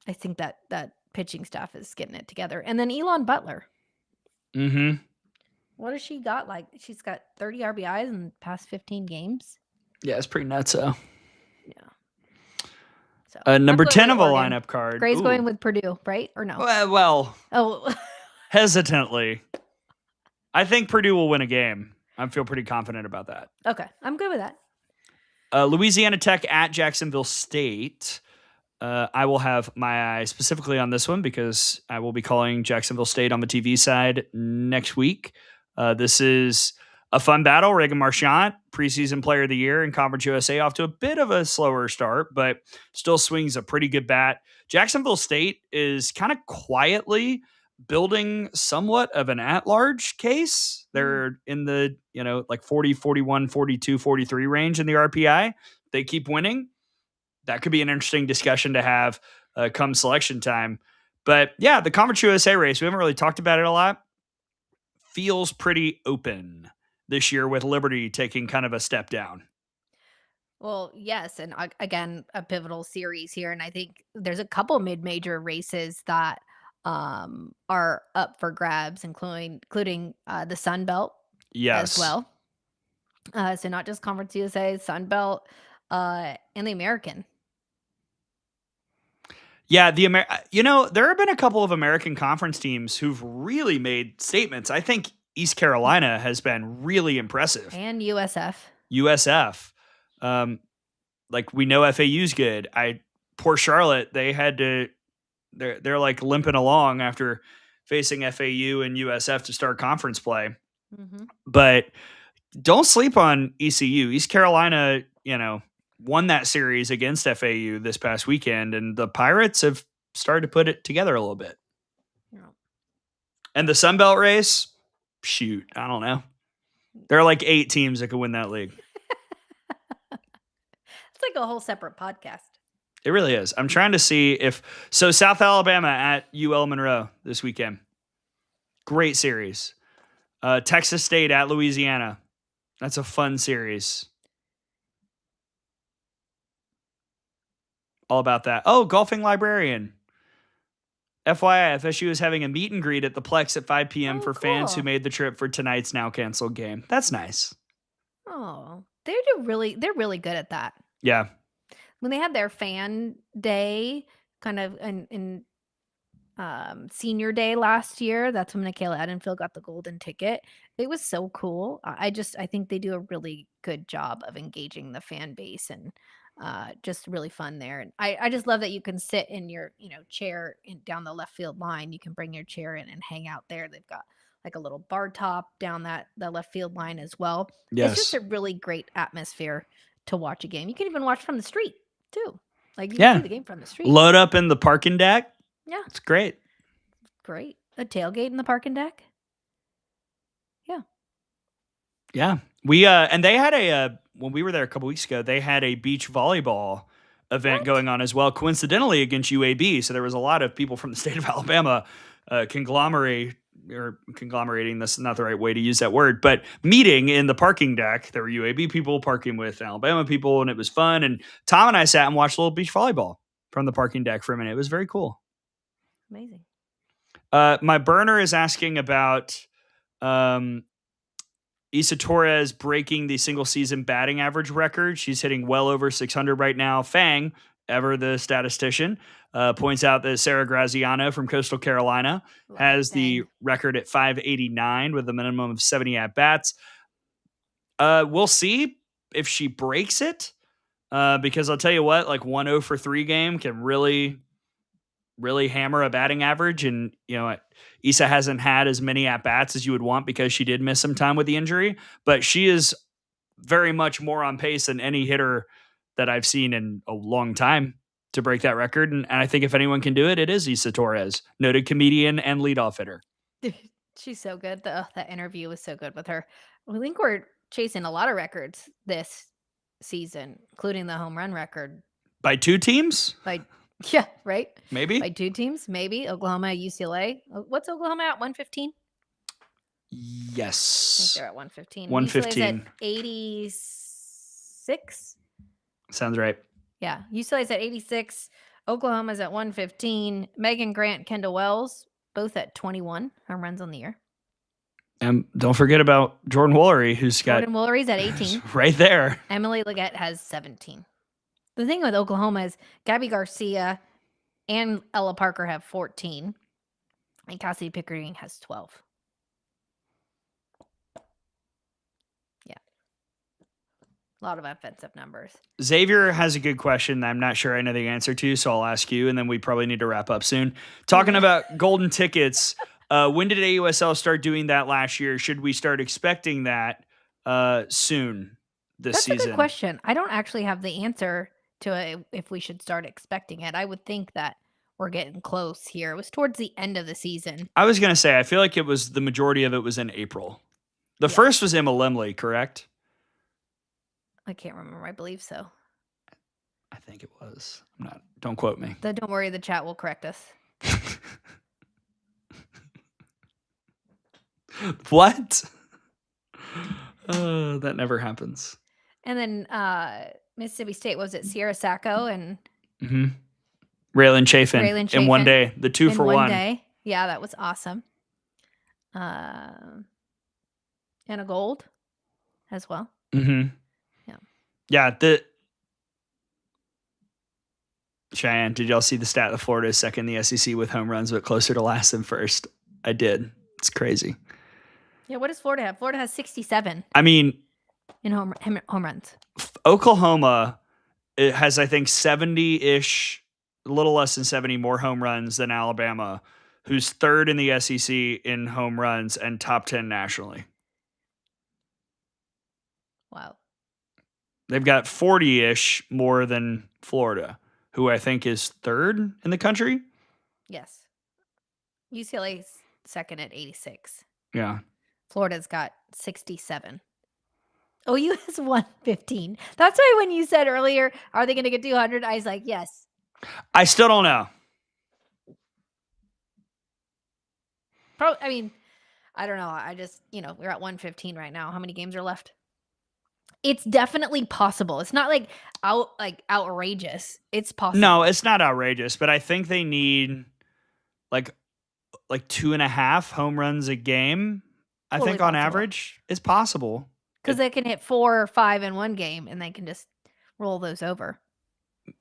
B: I think that pitching staff is getting it together. And then Elon Butler.
A: Mm-hmm.
B: What has she got? Like, she's got 30 RBIs in the past 15 games.
A: Yeah, it's pretty nuts. So
B: I'm
A: number
B: going
A: 10
B: with
A: of a
B: Oregon.
A: lineup card.
B: Gray's
A: Ooh.
B: going with Purdue, right? Or no?
A: Well,
B: Oh,
A: hesitantly. I think Purdue will win a game. I feel pretty confident about that.
B: okay. I'm good with that.
A: Louisiana Tech at Jacksonville State. I will have my eye specifically on this one because I will be calling Jacksonville State on the TV side next week. This is a fun battle. Reagan Marchant, preseason player of the year in Conference USA, off to a bit of a slower start, but still swings a pretty good bat. Jacksonville State is kind of quietly building somewhat of an at-large case. They're in the, like 40, 41, 42, 43 range in the RPI. They keep winning. That could be an interesting discussion to have come selection time. But yeah, the Conference USA race, we haven't really talked about it a lot. Feels pretty open this year with Liberty taking kind of a step down.
B: Well, yes. And again, a pivotal series here. And I think there's a couple mid-major races that are up for grabs, including the Sun Belt
A: Yes.
B: as well. So not just Conference USA, Sun Belt, and the American.
A: Yeah, there have been a couple of American Conference teams who've really made statements. I think East Carolina has been really impressive.
B: And USF.
A: USF. Like we know FAU's good. Poor Charlotte, they're like limping along after facing FAU and USF to start conference play.
B: Mm-hmm.
A: But don't sleep on ECU. East Carolina, won that series against FAU this past weekend, and the Pirates have started to put it together a little bit.
B: Yeah.
A: And the Sun Belt race, shoot, I don't know. There are like 8 teams that could win that league.
B: It's like a whole separate podcast.
A: It really is. I'm trying to see South Alabama at UL Monroe this weekend. Great series. Texas State at Louisiana. That's a fun series. All about that. Oh, Golfing Librarian. FYI, FSU is having a meet and greet at the Plex at 5 p.m. for fans who made the trip for tonight's now canceled game. That's nice.
B: Oh, they're really good at that.
A: Yeah.
B: When they had their fan day kind of in senior day last year, that's when Michaela Edenfield got the golden ticket. It was so cool. I think they do a really good job of engaging the fan base and just really fun there. And I just love that you can sit in your chair down the left field line. You can bring your chair in and hang out there. They've got like a little bar top down the left field line as well.
A: Yes.
B: It's just a really great atmosphere to watch a game. You can even watch from the street too. Like you can see the game from the street.
A: Load up in the parking deck.
B: Yeah.
A: It's great.
B: Great. A tailgate in the parking deck. Yeah.
A: Yeah. We and they had when we were there a couple weeks ago, they had a beach volleyball event going on as well, coincidentally against UAB. So there was a lot of people from the state of Alabama conglomerating, that's not the right way to use that word, but meeting in the parking deck. There were UAB people parking with Alabama people, and it was fun. And Tom and I sat and watched a little beach volleyball from the parking deck for a minute. It was very cool.
B: Amazing.
A: My burner is asking about Isa Torres breaking the single season batting average record. She's hitting well over 600 right now. Fang, ever the statistician, points out that Sarah Graziano from Coastal Carolina has the record at 589 with a minimum of 70 at-bats. We'll see if she breaks it, because I'll tell you what, like 1-0 for 3 game can really hammer a batting average. And, Isa hasn't had as many at-bats as you would want because she did miss some time with the injury, but she is very much more on pace than any hitter that I've seen in a long time to break that record. And I think if anyone can do it, it is Isa Torres, noted comedian and leadoff hitter.
B: She's so good. That interview was so good with her. I think we're chasing a lot of records this season, including the home run record.
A: By 2 teams?
B: Yeah, right?
A: Maybe.
B: By 2 teams, maybe. Oklahoma, UCLA. What's Oklahoma at, 115?
A: Yes.
B: I think they're at 115.
A: 115.
B: UCLA's at 86?
A: Sounds right.
B: Yeah, UCLA's at 86. Oklahoma's at 115. Megan Grant, Kendall Wells, both at 21 home runs on the year.
A: And don't forget about Jordan Woolery, who's got
B: Jordan Woolery's at 18.
A: right there.
B: Emily Leggett has 17. The thing with Oklahoma is Gabby Garcia and Ella Parker have 14. And Cassidy Pickering has 12. Yeah. A lot of offensive numbers.
A: Xavier has a good question that I'm not sure I know the answer to, so I'll ask you, and then we probably need to wrap up soon. Talking about golden tickets, when did AUSL start doing that last year? Should we start expecting that soon this season?
B: That's a good question. I don't actually have the answer to it if we should start expecting it. I would think that we're getting close here. It was towards the end of the season.
A: I was going to say, I feel like it was the majority of it was in April. The first was Emma Lemley, correct?
B: I can't remember. I believe so.
A: I think it was. Don't quote me.
B: Don't worry, the chat will correct us.
A: What? That never happens.
B: And then Mississippi State, was it Sierra Sacco and
A: Raylan Chafin in one day, the 2 for 1
B: day. Yeah, that was awesome. And a gold as well.
A: Yeah. Cheyenne, did y'all see the stat that Florida is second in the SEC with home runs, but closer to last than first? I did. It's crazy.
B: Yeah, what does Florida have? Florida has 67.
A: I mean,
B: in home runs.
A: Oklahoma, it has, I think, 70-ish, a little less than 70 more home runs than Alabama, who's third in the SEC in home runs and top 10 nationally.
B: Wow. They've
A: got 40-ish more than Florida, who I think is third in the country.
B: Yes. UCLA's second at 86.
A: Yeah.
B: Florida's got 67. OU has 115. That's why when you said earlier, are they going to get 200? I was like, yes.
A: I still don't know.
B: I mean, I don't know. I just, we're at 115 right now. How many games are left? It's definitely possible. It's not like outrageous. It's possible.
A: No, it's not outrageous, but I think they need like 2.5 home runs a game. I think on average, it's possible.
B: Because they can hit 4 or 5 in one game, and they can just roll those over.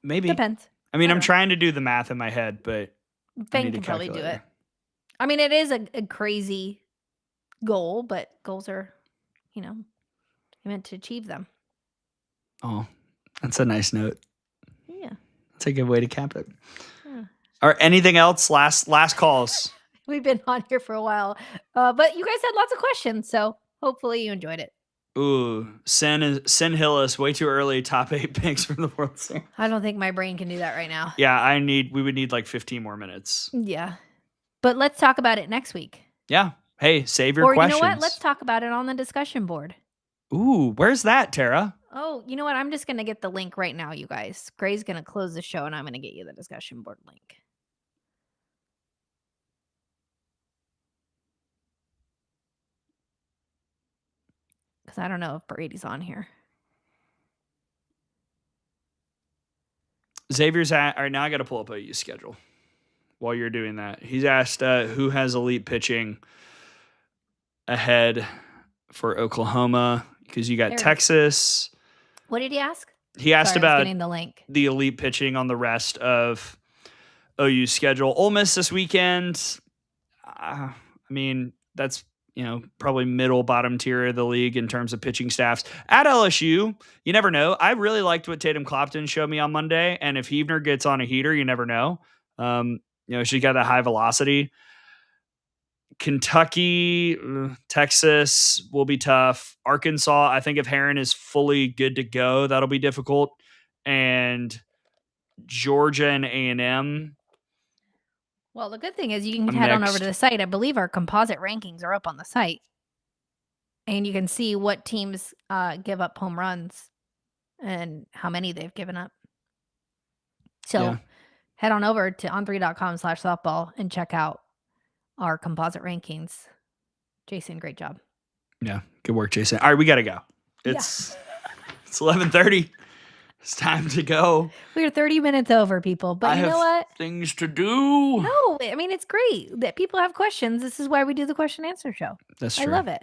A: Maybe.
B: Depends.
A: I mean, I'm trying to do the math in my head, but
B: Fang can probably do it. I mean, it is a crazy goal, but goals are, meant to achieve them.
A: Oh, that's a nice note.
B: Yeah.
A: That's a good way to cap it. Yeah. All right, anything else? Last calls.
B: We've been on here for a while, but you guys had lots of questions, so hopefully you enjoyed it.
A: Ooh, Sin Hillis, way too early, top 8 picks from the World Series.
B: I don't think my brain can do that right now.
A: Yeah, we would need like 15 more minutes.
B: Yeah. But let's talk about it next week.
A: Yeah. Hey, save your questions.
B: Or you know what? Let's talk about it on the discussion board.
A: Ooh, where's that, Tara?
B: Oh, you know what? I'm just going to get the link right now, you guys. Gray's going to close the show, and I'm going to get you the discussion board link. Because I don't know if Brady's on here.
A: Xavier's all right, now I got to pull up a schedule while you're doing that. He's asked who has elite pitching ahead for Oklahoma, because you got Texas.
B: What did he ask?
A: He asked about
B: the link.
A: The elite pitching on the rest of OU's schedule. Ole Miss this weekend. I mean, that's probably middle bottom tier of the league in terms of pitching staffs. At LSU, you never know. I really liked what Tatum Clopton showed me on Monday, and if Heavner gets on a heater, you never know. She's got that high velocity. Kentucky, Texas will be tough. Arkansas, I think if Herron is fully good to go, that'll be difficult. And Georgia and A&M.
B: Well, the good thing is you can head on over to the site. I believe our composite rankings are up on the site. And you can see what teams give up home runs and how many they've given up. So head on over to on3.com/softball and check out our composite rankings. Jason, great job.
A: Yeah, good work, Jason. All right, we got to go. It's 11:30. It's time to go.
B: We're 30 minutes over, people. But you know what?
A: Things to do.
B: No, I mean, it's great that people have questions. This is why we do the question and answer show.
A: That's true.
B: I love it.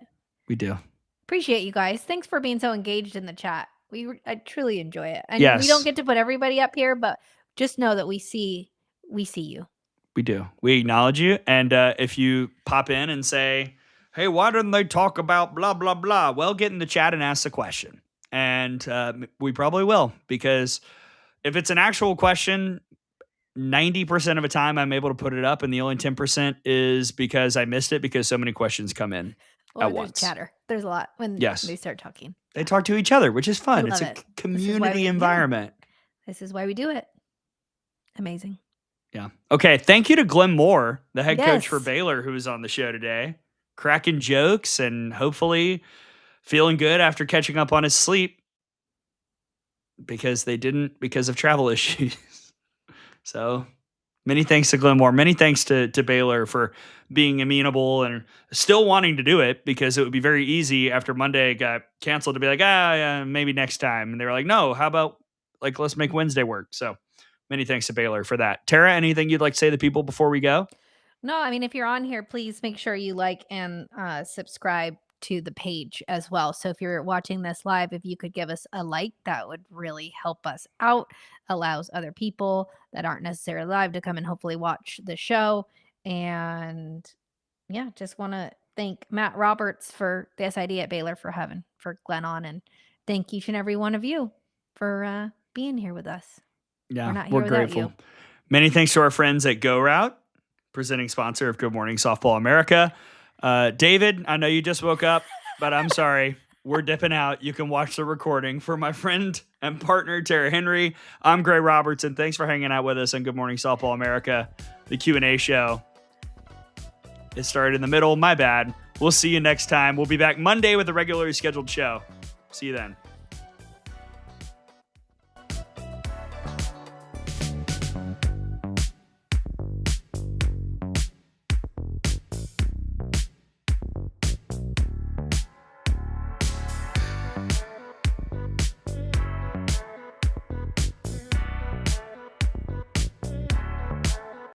A: We do.
B: Appreciate you guys. Thanks for being so engaged in the chat. I truly enjoy it. And
A: Yes.
B: we don't get to put everybody up here, but just know that we see you.
A: We do. We acknowledge you. And if you pop in and say, hey, why didn't they talk about blah, blah, blah? Well, get in the chat and ask the question. And we probably will, because if it's an actual question, 90% of the time I'm able to put it up, and the only 10% is because I missed it because so many questions come in at
B: There's
A: once.
B: chatter. There's a lot when they start talking.
A: They talk to each other, which is fun.
B: I
A: It's
B: love
A: a
B: it.
A: community environment.
B: This is why we do it. Amazing.
A: Yeah. Okay. Thank you to Glenn Moore, the head coach for
B: Yes.
A: Baylor, who was on the show today, cracking jokes and hopefully feeling good after catching up on his sleep, because of travel issues. So many thanks to Glenn Moore. Many thanks to Baylor for being amenable and still wanting to do it, because it would be very easy after Monday got canceled to be like, maybe next time. And they were like, no, how about let's make Wednesday work. So many thanks to Baylor for that. Tara, anything you'd like to say to the people before we go?
B: No, I mean, if you're on here, please make sure you like and subscribe to the page as well. So if you're watching this live, if you could give us a like, that would really help us out. Allows other people that aren't necessarily live to come and hopefully watch the show. And yeah, just want to thank Matt Roberts for the SID at Baylor for Glenn on, and thank each and every one of you for being here with us.
A: Yeah,
B: we're
A: grateful.
B: You.
A: Many thanks to our friends at Go Route, presenting sponsor of Good Morning Softball America. David, I know you just woke up, but I'm sorry. We're dipping out. You can watch the recording. For my friend and partner, Tara Henry, I'm Gray Robertson. Thanks for hanging out with us on Good Morning Softball America, the Q&A show. It started in the middle. My bad. We'll see you next time. We'll be back Monday with a regularly scheduled show. See you then.